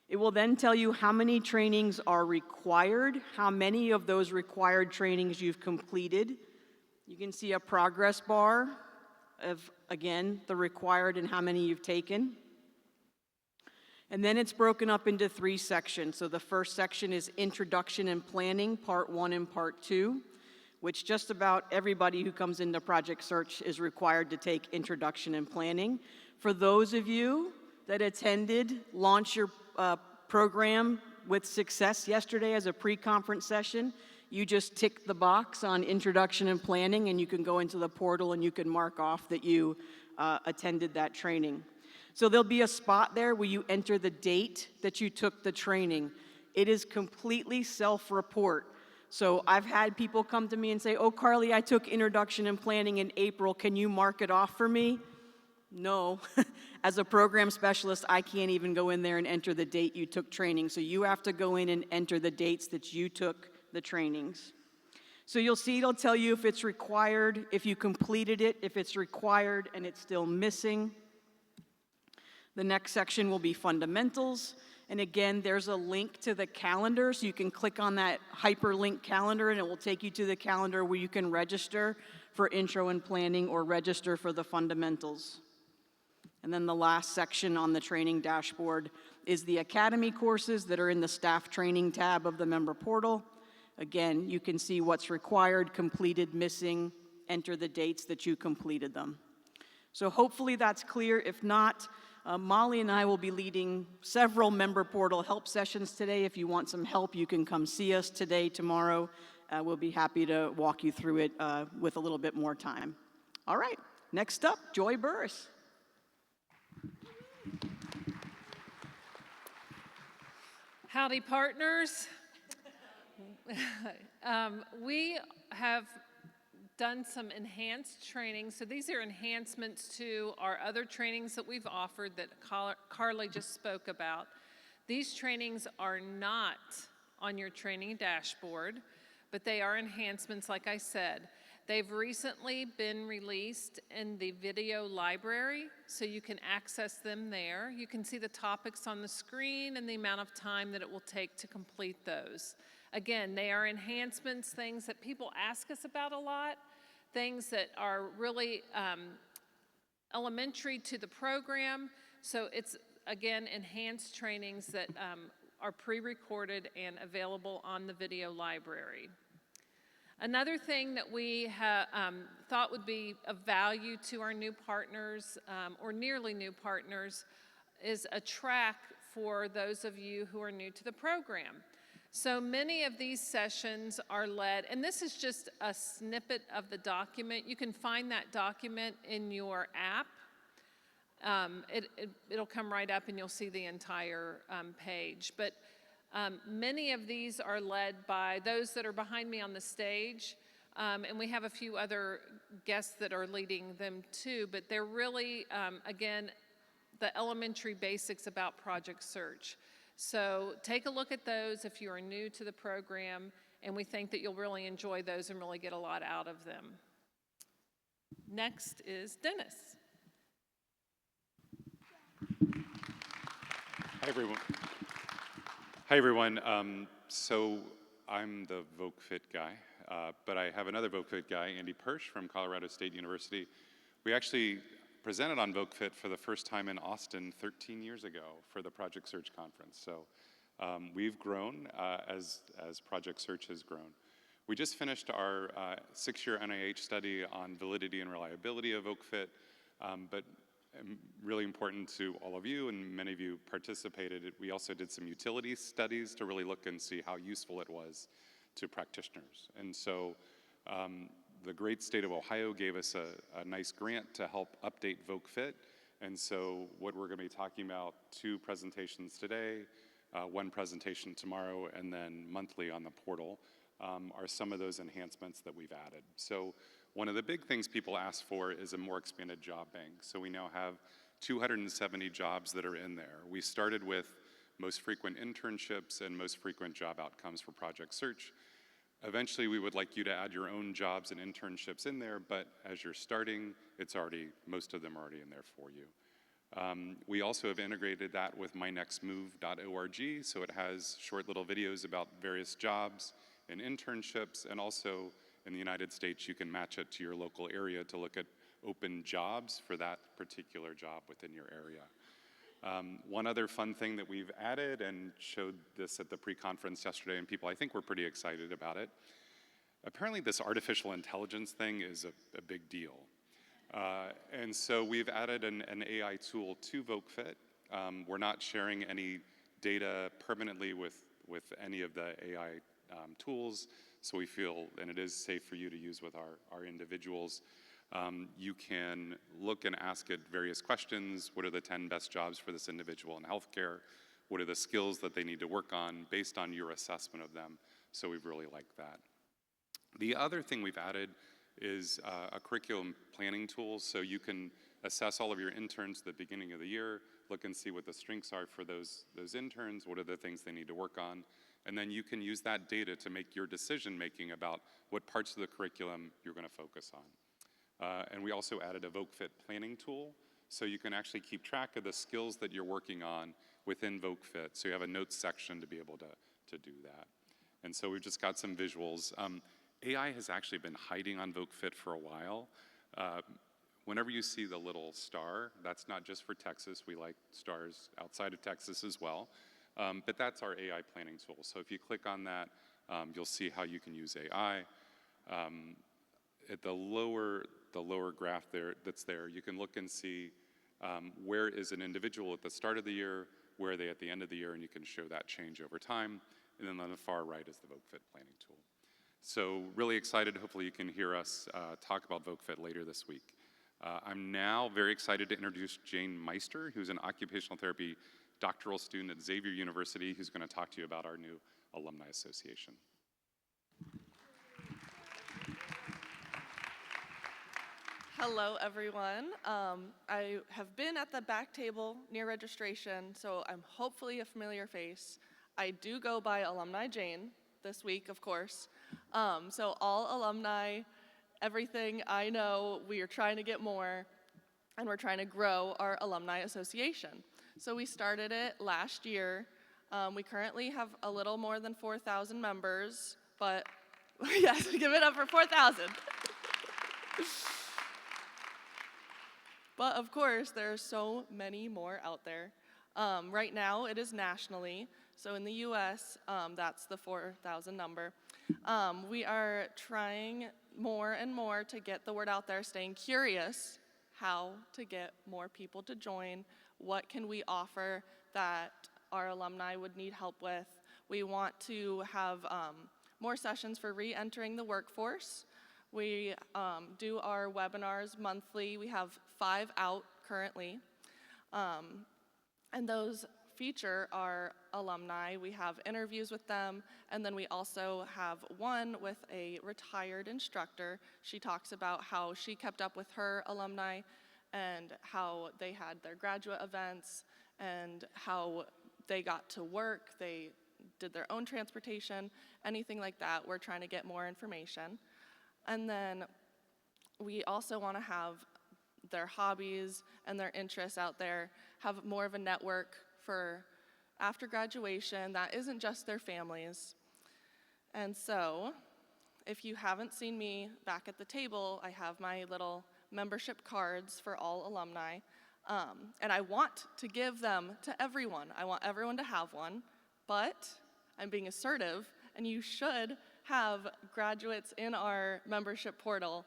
It will then tell you how many trainings are required, how many of those required trainings you've completed. You can see a progress bar of, again, the required and how many you've taken. And then it's broken up into 3 sections. So the first section is Introduction and Planning, Part 1 and Part 2, which just about everybody who comes into Project Search is required to take Introduction and Planning. For those of you that attended Launch Your Program with Success yesterday as a pre-conference session, you just tick the box on Introduction and Planning and you can go into the portal and you can mark off that you attended that training. So there'll be a spot there where you enter the date that you took the training. It is completely self-report. So I've had people come to me and say, oh, Carly, I took Introduction and Planning in April. Can you mark it off for me? No. As a program specialist, I can't even go in there and enter the date you took training. So you have to go in and enter the dates that you took the trainings. So you'll see it'll tell you if it's required, if you completed it, if it's required and it's still missing. The next section will be fundamentals. And again, there's a link to the calendar, so you can click on that hyperlink calendar and it will take you to the calendar where you can register for intro and planning or register for the fundamentals. And then the last section on the training dashboard is the academy courses that are in the staff training tab of the member portal. Again, you can see what's required, completed, missing, enter the dates that you completed them. So hopefully that's clear. If not, Molly and I will be leading several member portal help sessions today. If you want some help, you can come see us today, tomorrow. We'll be happy to walk you through it with a little bit more time. All right, next up, Joy Burris. Howdy, partners. We have done some enhanced training. So these are enhancements to our other trainings that we've offered that Carly just spoke about. These trainings are not on your training dashboard, but they are enhancements, like I said. They've recently been released in the video library, so you can access them there. You can see the topics on the screen and the amount of time that it will take to complete those. Again, they are enhancements, things that people ask us about a lot, things that are really elementary to the program. So it's, again, enhanced trainings that are pre-recorded and available on the video library. Another thing that we thought would be of value to our new partners, or nearly new partners, is a track for those of you who are new to the program. So many of these sessions are led, and this is just a snippet of the document. You can find that document in your app. It'll come right up and you'll see the entire page. But many of these are led by those that are behind me on the stage, and we have a few other guests that are leading them too, but they're really, again, the elementary basics about Project Search. So take a look at those if you are new to the program, and we think that you'll really enjoy those and really get a lot out of them. Next is Dennis. Hi, everyone. Hi, everyone. So I'm the VocaFit guy, but I have another VocaFit guy, Andy Persch from Colorado State University. We actually presented on VocaFit for the first time in Austin 13 years ago for the Project Search conference. So we've grown as Project Search has grown. We just finished our 6-year NIH study on validity and reliability of VocaFit, but really important to all of you, and many of you participated. We also did some utility studies to really look and see how useful it was to practitioners. And so the great state of Ohio gave us a nice grant to help update VocaFit. And so what we're going to be talking about, 2 presentations today, 1 presentation tomorrow, and then monthly on the portal, are some of those enhancements that we've added. So one of the big things people ask for is a more expanded job bank. So we now have 270 jobs that are in there. We started with most frequent internships and most frequent job outcomes for Project Search. Eventually, we would like you to add your own jobs and internships in there, but as you're starting, most of them are already in there for you. We also have integrated that with mynextmove.org, so it has short little videos about various jobs and internships, and also in the United States, you can match it to your local area to look at open jobs for that particular job within your area. One other fun thing that we've added, and showed this at the pre-conference yesterday, and people I think were pretty excited about it. Apparently this artificial intelligence thing is a big deal. And so we've added an AI tool to VocaFit. We're not sharing any data permanently with any of the AI tools, so we feel, and it is safe for you to use with our individuals. You can look and ask it various questions. What are the 10 best jobs for this individual in healthcare? What are the skills that they need to work on based on your assessment of them? So we've really liked that. The other thing we've added is a curriculum planning tool, so you can assess all of your interns at the beginning of the year, look and see what the strengths are for those interns, what are the things they need to work on, and then you can use that data to make your decision making about what parts of the curriculum you're going to focus on. And we also added a VocaFit planning tool, so you can actually keep track of the skills that you're working on within VocaFit, so you have a notes section to be able to do that. And so we've just got some visuals. AI has actually been hiding on VocaFit for a while. Whenever you see the little star, that's not just for Texas. We like stars outside of Texas as well. But that's our AI planning tool. So if you click on that, you'll see how you can use AI. At the lower graph that's there, you can look and see where is an individual at the start of the year, where are they at the end of the year, and you can show that change over time. And then on the far right is the VocaFit planning tool. So really excited. Hopefully you can hear us talk about VocaFit later this week. I'm now very excited to introduce Jane Meister, who's an occupational therapy doctoral student at Xavier University, who's going to talk to you about our new alumni association. Hello, everyone. I have been at the back table near registration, so I'm hopefully a familiar face. I do go by Alumni Jane this week, of course. So all alumni, everything I know, we are trying to get more, and we're trying to grow our alumni association. So we started it last year. We currently have a little more than 4,000 members, but yes, give it up for 4,000. But of course, there are so many more out there. Right now, it is nationally. So in the US, that's the 4,000 number. We are trying more and more to get the word out there, staying curious how to get more people to join. What can we offer that our alumni would need help with? We want to have more sessions for re-entering the workforce. We do our webinars monthly. We have 5 out currently. And those feature our alumni. We have interviews with them, and then we also have one with a retired instructor. She talks about how she kept up with her alumni and how they had their graduate events and how they got to work, they did their own transportation, anything like that. We're trying to get more information. And then we also want to have their hobbies and their interests out there, have more of a network for after graduation that isn't just their families. And so, if you haven't seen me back at the table, I have my little membership cards for all alumni, and I want to give them to everyone. I want everyone to have one, but I'm being assertive, and you should have graduates in our membership portal.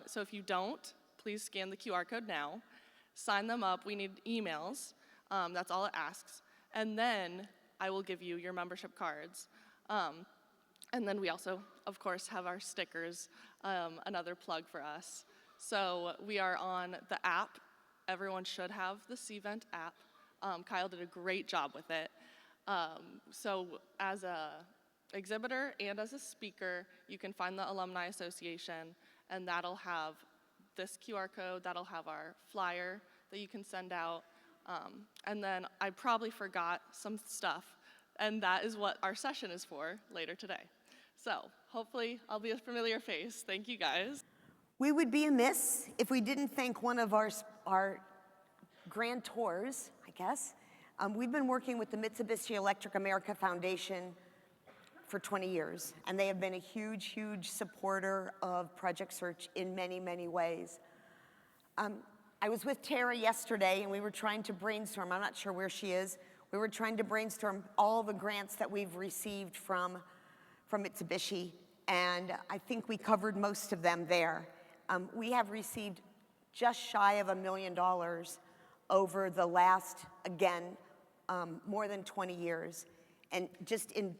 So if you don't, please scan the QR code now, sign them up. We need emails. That's all it asks. And then I will give you your membership cards. And then we also, of course, have our stickers, another plug for us. So we are on the app. Everyone should have the CVent app. Kyle did a great job with it. So as a exhibitor and as a speaker, you can find the Alumni Association, and that'll have this QR code, that'll have our flyer that you can send out. And then I probably forgot some stuff, and that is what our session is for later today. So hopefully I'll be a familiar face. Thank you guys. We would be amiss if we didn't thank one of our grantors, I guess. We've been working with the Mitsubishi Electric America Foundation for 20 years, and they have been a huge, huge supporter of Project Search in many, many ways. I was with Tara yesterday, and we were trying to brainstorm. I'm not sure where she is. We were trying to brainstorm all the grants that we've received from Mitsubishi, and I think we covered most of them there. We have received just shy of $1 million over the last, again, more than 20 years, and just in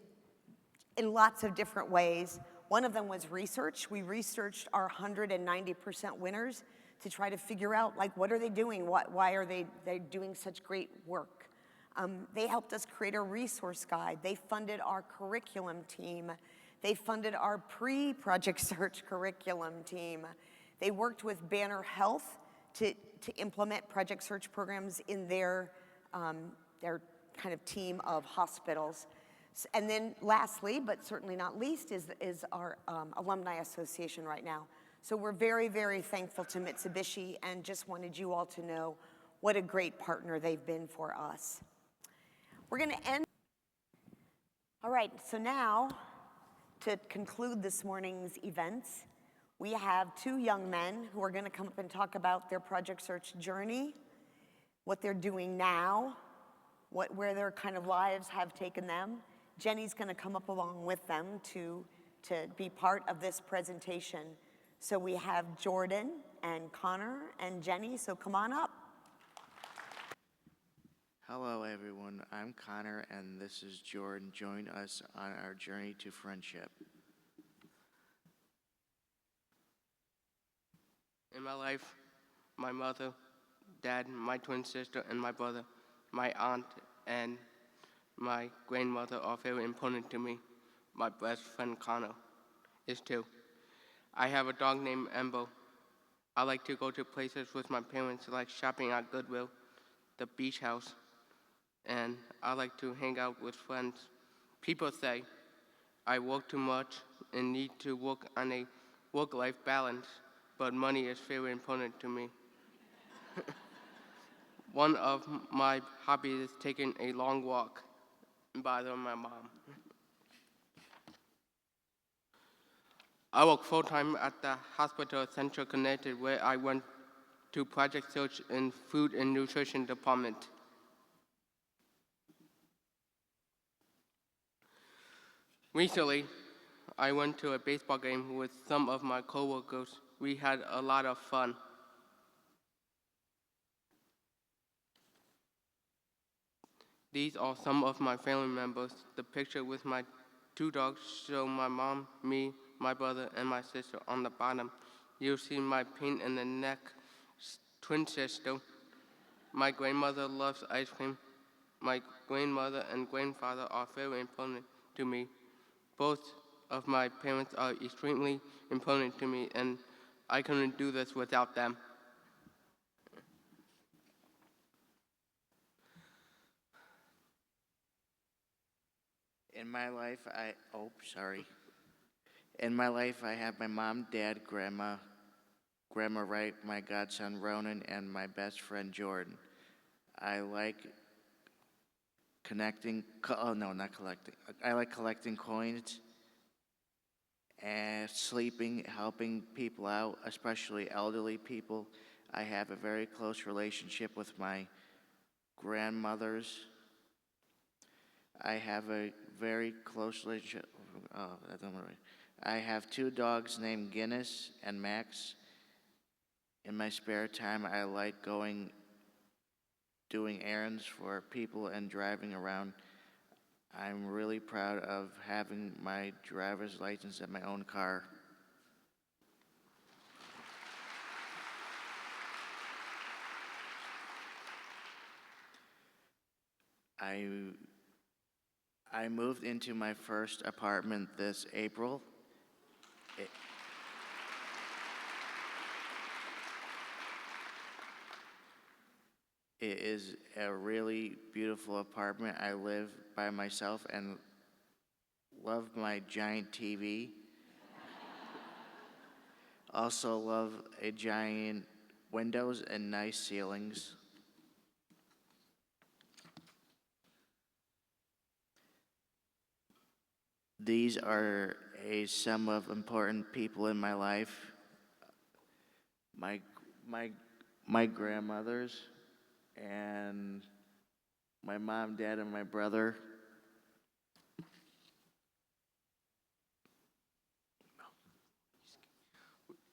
lots of different ways. One of them was research. We researched our 190% winners to try to figure out, like, what are they doing? Why are they doing such great work? They helped us create a resource guide. They funded our curriculum team. They funded our pre-Project Search curriculum team. They worked with Banner Health to implement Project Search programs in their kind of team of hospitals. And then lastly, but certainly not least, is our Alumni Association right now. So we're very, very thankful to Mitsubishi and just wanted you all to know what a great partner they've been for us. We're going to end. All right, so now to conclude this morning's events, we have 2 young men who are going to come up and talk about their Project Search journey, what they're doing now, where their kind of lives have taken them. Jenny's going to come up along with them to be part of this presentation. So we have Jordan and Connor and Jenny, so come on up. Hello everyone, I'm Connor and this is Jordan. Join us on our journey to friendship. In my life, my mother, dad, my twin sister, and my brother, my aunt, and my grandmother are very important to me. My best friend Connor is too. I have a dog named Embo. I like to go to places with my parents like shopping at Goodwill, the beach house, and I like to hang out with friends. People say I work too much and need to work on a work-life balance, but money is very important to me. One of my hobbies is taking a long walk and bothering my mom. I work full-time at the hospital at Central Connecticut, where I went to Project Search in Food and Nutrition Department. Recently, I went to a baseball game with some of my coworkers. We had a lot of fun. These are some of my family members. The picture with my 2 dogs show my mom, me, my brother, and my sister on the bottom. You'll see my pain in the neck twin sister. My grandmother loves ice cream. My grandmother and grandfather are very important to me. Both of my parents are extremely important to me, and I couldn't do this without them. In my life, In my life, I have my mom, dad, Grandma Wright, my godson Ronan, and my best friend Jordan. I like not collecting. I like collecting coins and sleeping, helping people out, especially elderly people. I have a very close relationship with my grandmothers. I have a very close relationship. I have 2 dogs named Guinness and Max. In my spare time, I like doing errands for people and driving around. I'm really proud of having my driver's license and my own car. I moved into my first apartment this April. It, it is a really beautiful apartment. I live by myself and love my giant TV. Also love a giant windows and nice ceilings. These are some of important people in my life. My my grandmothers and my mom, dad, and my brother.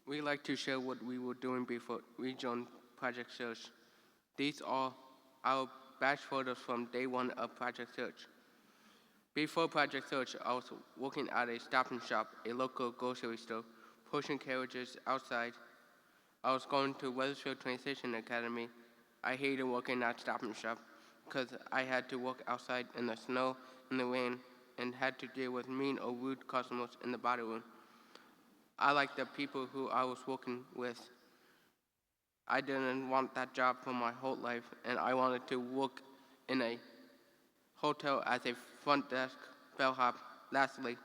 We like to share what we were doing before we joined Project Search. These are our batch photos from day 1 of Project Search. Before Project Search, I was working at a Stop and Shop, a local grocery store, pushing carriages outside. I was going to Weathersfield Transition Academy. I hated working at Stop and Shop because I had to work outside in the snow and the rain and had to deal with mean or rude customers in the body room. I liked the people who I was working with. I didn't want that job for my whole life, and I wanted to work in a hotel as a front desk bellhop. Lastly,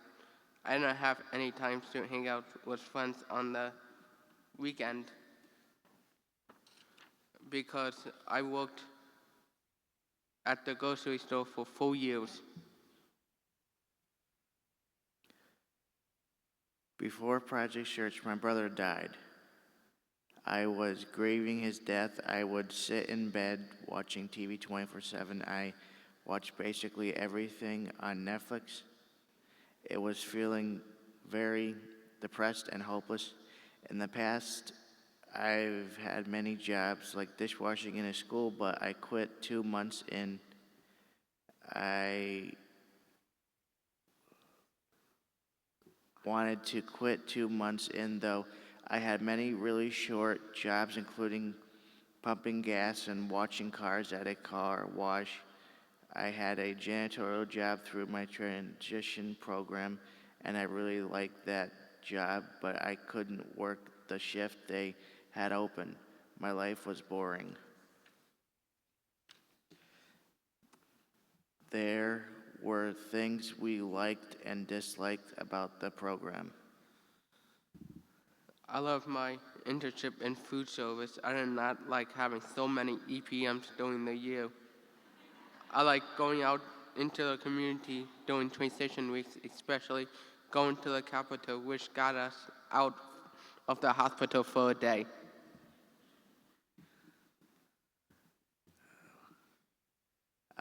I didn't have any time to hang out with friends on the weekend because I worked at the grocery store for 4 years. Before Project Search, my brother died. I was grieving his death. I would sit in bed watching TV 24/7. I watched basically everything on Netflix. It was feeling very depressed and hopeless. In the past, I've had many jobs like dishwashing in a school, but I quit 2 months in. I wanted to quit 2 months in, though. I had many really short jobs, including pumping gas and washing cars at a car wash. I had a janitorial job through my transition program, and I really liked that job, but I couldn't work the shift they had open. My life was boring. There were things we liked and disliked about the program. I love my internship in food service. I did not like having so many EPMs during the year. I like going out into the community during transition weeks, especially going to the Capitol, which got us out of the hospital for a day.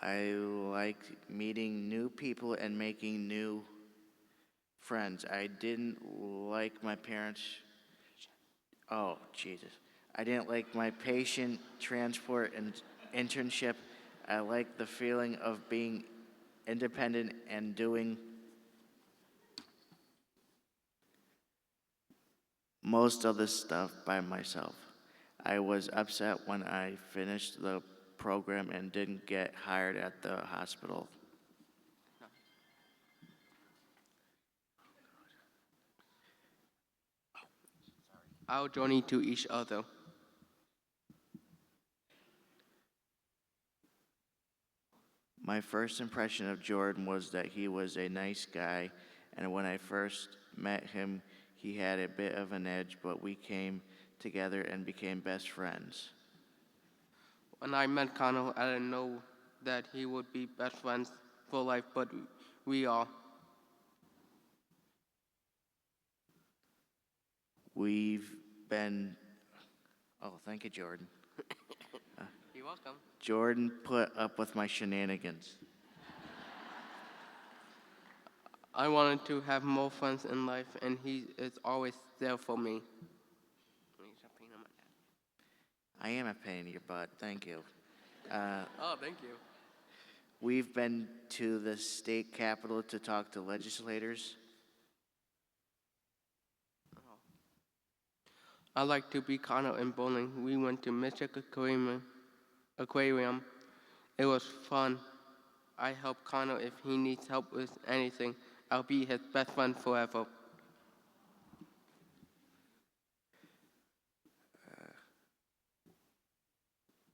I liked meeting new people and making new friends. I didn't like my parents. Oh, Jesus. I didn't like my patient transport and internship. I like the feeling of being independent and doing most of the stuff by myself. I was upset when I finished the program and didn't get hired at the hospital. Our journey to each other. My first impression of Jordan was that he was a nice guy, and when I first met him, he had a bit of an edge, but we came together and became best friends. When I met Connell, I didn't know that he would be best friends for life, but we are. We've been, oh, thank you, Jordan. You're welcome. Jordan put up with my shenanigans. I wanted to have more friends in life, and he is always there for me. I am a pain in your butt, thank you. Oh, thank you. We've been to the state capitol to talk to legislators. I like to be Connell in bowling. We went to Mystic Aquarium. It was fun. I help Connell if he needs help with anything. I'll be his best friend forever.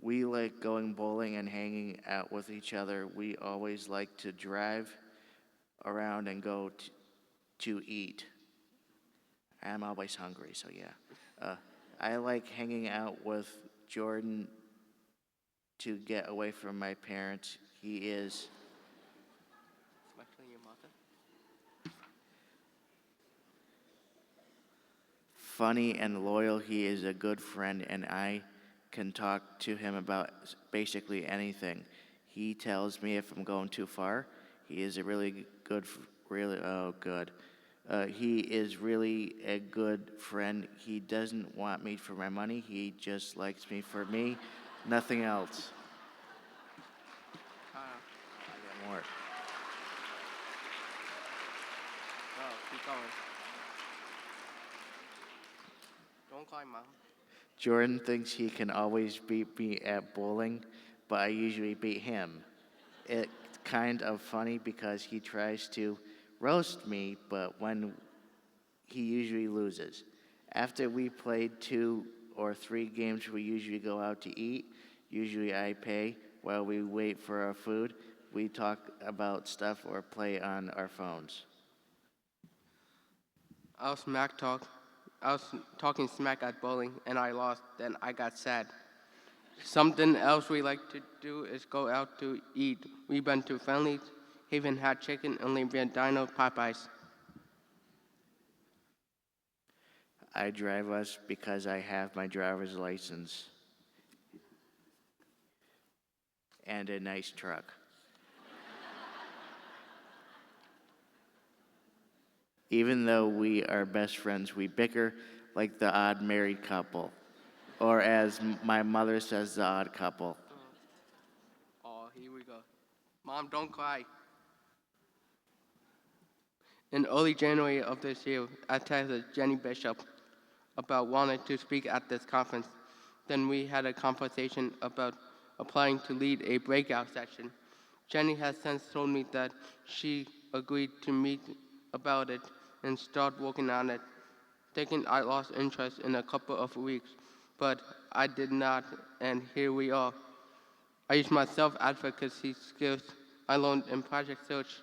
We like going bowling and hanging out with each other. We always like to drive around and go to eat. I'm always hungry, so yeah. I like hanging out with Jordan to get away from my parents. He is Especially your mother. funny and loyal. He is a good friend, and I can talk to him about basically anything. He tells me if I'm going too far. He is a really good, he is really a good friend. He doesn't want me for my money. He just likes me for me, nothing else. I got more. Oh, keep going. Don't cry, Mom. Jordan thinks he can always beat me at bowling, but I usually beat him. It's kind of funny because he tries to roast me, but when he usually loses. After we played 2 or 3 games, we usually go out to eat. Usually I pay while we wait for our food. We talk about stuff or play on our phones. I was talking smack at bowling, and I lost. Then I got sad. Something else we like to do is go out to eat. We've been to Friendly's, Haven Hat Chicken, and Olympia Dino Popeyes. I drive us because I have my driver's license and a nice truck. Even though we are best friends, we bicker like the odd married couple, or as my mother says, the odd couple. Oh, here we go. Mom, don't cry. In early January of this year, I texted Jenny Bishop about wanting to speak at this conference. Then we had a conversation about applying to lead a breakout session. Jenny has since told me that she agreed to meet about it and start working on it, thinking I lost interest in a couple of weeks, but I did not, and here we are. I used my self-advocacy skills I learned in Project Search.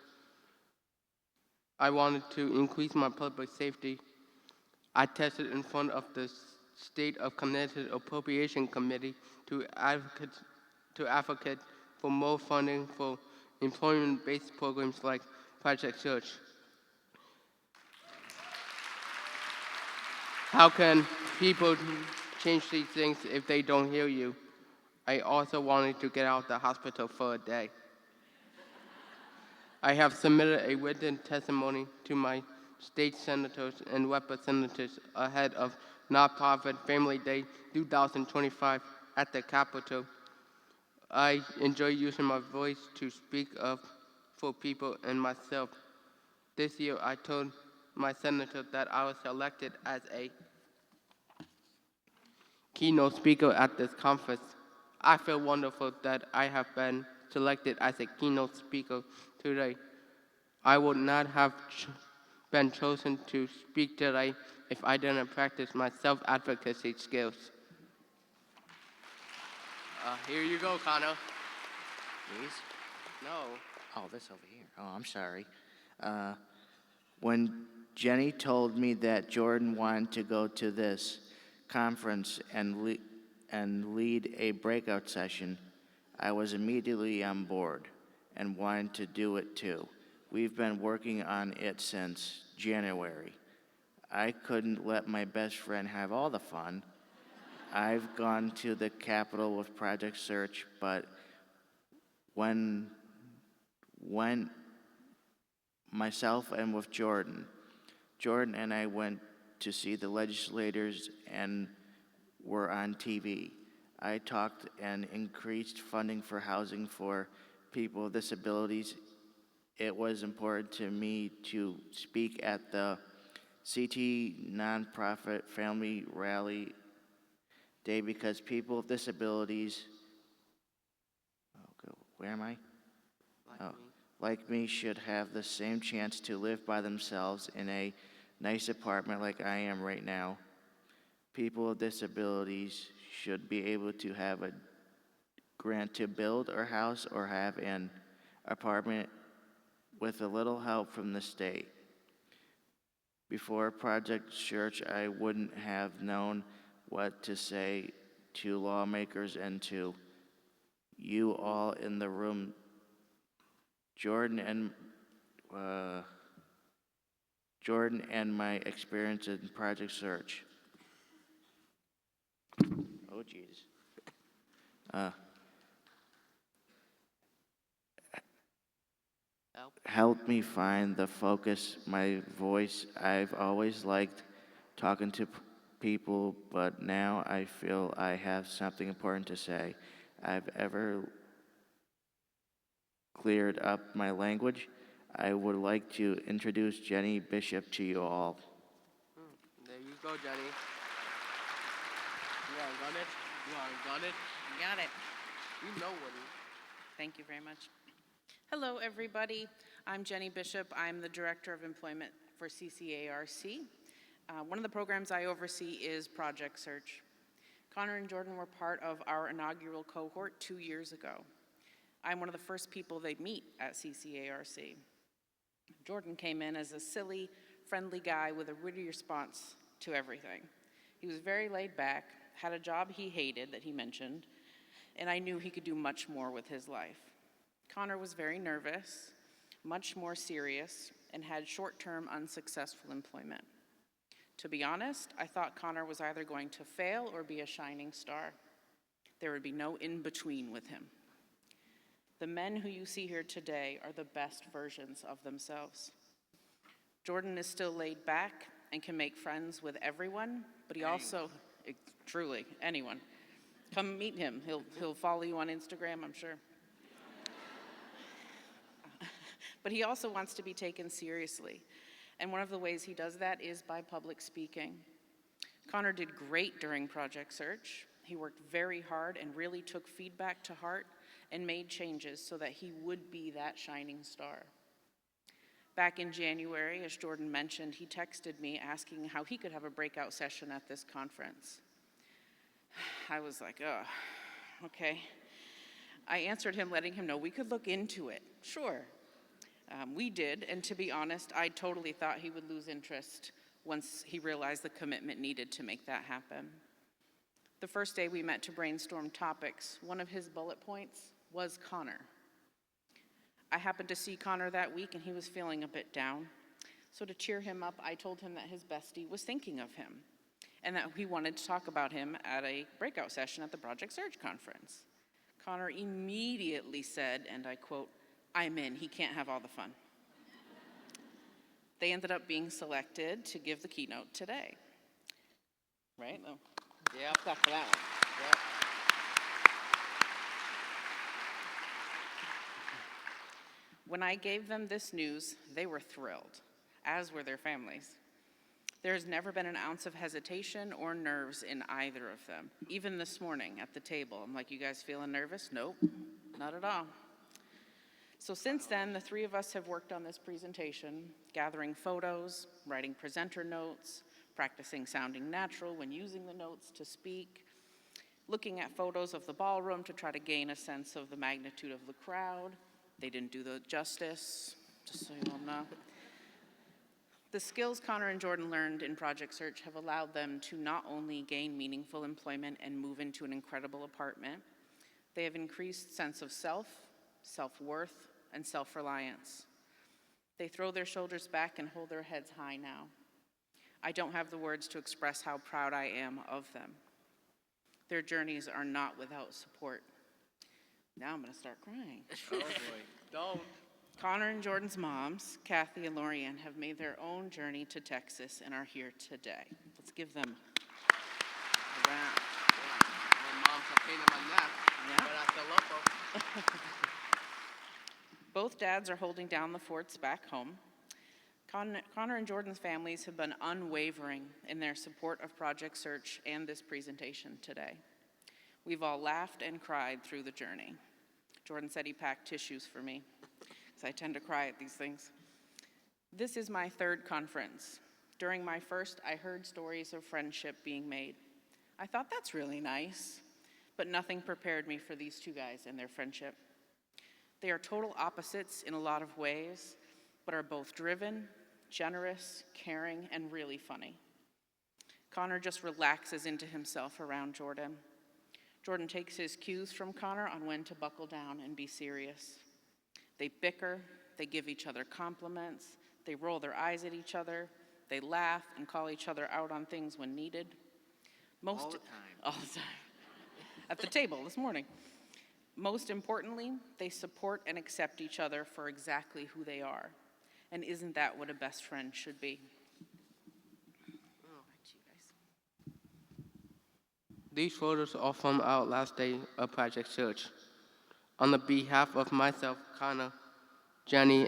I wanted to increase my public safety. I tested in front of the State of Connecticut Appropriation Committee to advocate for more funding for employment-based programs like Project Search. How can people change these things if they don't hear you? I also wanted to get out of the hospital for a day. I have submitted a written testimony to my state senators and representatives ahead of Nonprofit Family Day 2025 at the Capitol. I enjoy using my voice to speak up for people and myself. This year, I told my senator that I was selected as a keynote speaker at this conference. I feel wonderful that I have been selected as a keynote speaker today. I would not have been chosen to speak today if I didn't practice my self-advocacy skills. Here you go, Connor. Please? No. Oh, this over here. Oh, I'm sorry. When Jenny told me that Jordan wanted to go to this conference and lead a breakout session, I was immediately on board and wanted to do it too. We've been working on it since January. I couldn't let my best friend have all the fun. I've gone to the Capitol with Project Search, but when myself and with Jordan and I went to see the legislators and were on TV. I talked and increased funding for housing for people with disabilities. It was important to me to speak at the CT Nonprofit Family Rally Day because people with disabilities, where am I? Like me should have the same chance to live by themselves in a nice apartment like I am right now. People with disabilities should be able to have a grant to build a house or have an apartment with a little help from the state. Before Project Search, I wouldn't have known what to say to lawmakers and to you all in the room. Jordan and my experience in Project Search. Oh, Jesus. Helped me find the focus, my voice. I've always liked talking to people, but now I feel I have something important to say. I've ever cleared up my language. I would like to introduce Jenny Bishop to you all. There you go, Jenny. You want to run it? You want to run it? Got it. You know what it is. Thank you very much. Hello, everybody. I'm Jenny Bishop. I'm the Director of Employment for CCARC. One of the programs I oversee is Project Search. Connor and Jordan were part of our inaugural cohort 2 years ago. I'm one of the first people they'd meet at CCARC. Jordan came in as a silly, friendly guy with a witty response to everything. He was very laid back, had a job he hated that he mentioned, and I knew he could do much more with his life. Connor was very nervous, much more serious, and had short-term unsuccessful employment. To be honest, I thought Connor was either going to fail or be a shining star. There would be no in-between with him. The men who you see here today are the best versions of themselves. Jordan is still laid back and can make friends with everyone, but he also, truly, anyone. Come meet him. He'll follow you on Instagram, I'm sure. But he also wants to be taken seriously. And one of the ways he does that is by public speaking. Connor did great during Project Search. He worked very hard and really took feedback to heart and made changes so that he would be that shining star. Back in January, as Jordan mentioned, he texted me asking how he could have a breakout session at this conference. I was like, oh, okay. I answered him, letting him know we could look into it. Sure. We did, and to be honest, I totally thought he would lose interest once he realized the commitment needed to make that happen. The first day we met to brainstorm topics, one of his bullet points was Connor. I happened to see Connor that week and he was feeling a bit down. So to cheer him up, I told him that his bestie was thinking of him and that he wanted to talk about him at a breakout session at the Project Search conference. Connor immediately said, and I quote, "I'm in, he can't have all the fun." They ended up being selected to give the keynote today. Right? Oh, yeah, clap for that one. Yep. When I gave them this news, they were thrilled, as were their families. There has never been an ounce of hesitation or nerves in either of them. Even this morning at the table, I'm like, you guys feeling nervous? Nope, not at all. So since then, the three of us have worked on this presentation, gathering photos, writing presenter notes, practicing sounding natural when using the notes to speak, looking at photos of the ballroom to try to gain a sense of the magnitude of the crowd. They didn't do the justice, just so you all know. The skills Connor and Jordan learned in Project Search have allowed them to not only gain meaningful employment and move into an incredible apartment, they have increased sense of self, self-worth, and self-reliance. They throw their shoulders back and hold their heads high now. I don't have the words to express how proud I am of them. Their journeys are not without support. Now I'm gonna start crying. Oh boy, don't. Connor and Jordan's moms, Kathy and Lorianne, have made their own journey to Texas and are here today. Let's give them a round. My mom's a pain in my neck, Yeah. but I still love her. Both dads are holding down the forts back home. Connor and Jordan's families have been unwavering in their support of Project Search and this presentation today. We've all laughed and cried through the journey. Jordan said he packed tissues for me, because I tend to cry at these things. This is my third conference. During my first, I heard stories of friendship being made. I thought that's really nice, but nothing prepared me for these two guys and their friendship. They are total opposites in a lot of ways, but are both driven, generous, caring, and really funny. Connor just relaxes into himself around Jordan. Jordan takes his cues from Connor on when to buckle down and be serious. They bicker, they give each other compliments, they roll their eyes at each other, they laugh and call each other out on things when needed. All the time. All the time. At the table this morning. Most importantly, they support and accept each other for exactly who they are. And isn't that what a best friend should be? These photos are from our last day of Project Search. On the behalf of myself, Connor, Jenny,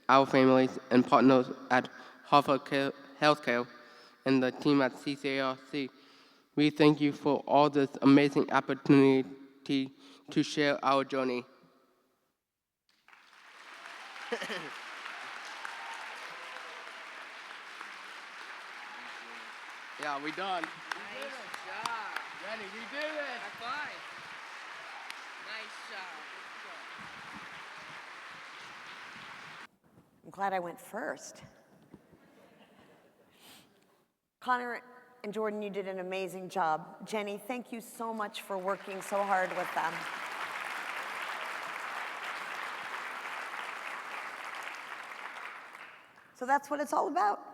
our families and partners at Harvard Healthcare, and the team at CCARC, we thank you for all this amazing opportunity to share our journey. Yeah, we done. Nice job. Jenny, we did it. High five. Nice job. I'm glad I went first. Connor and Jordan, you did an amazing job. Jenny, thank you so much for working so hard with them. So that's what it's all about.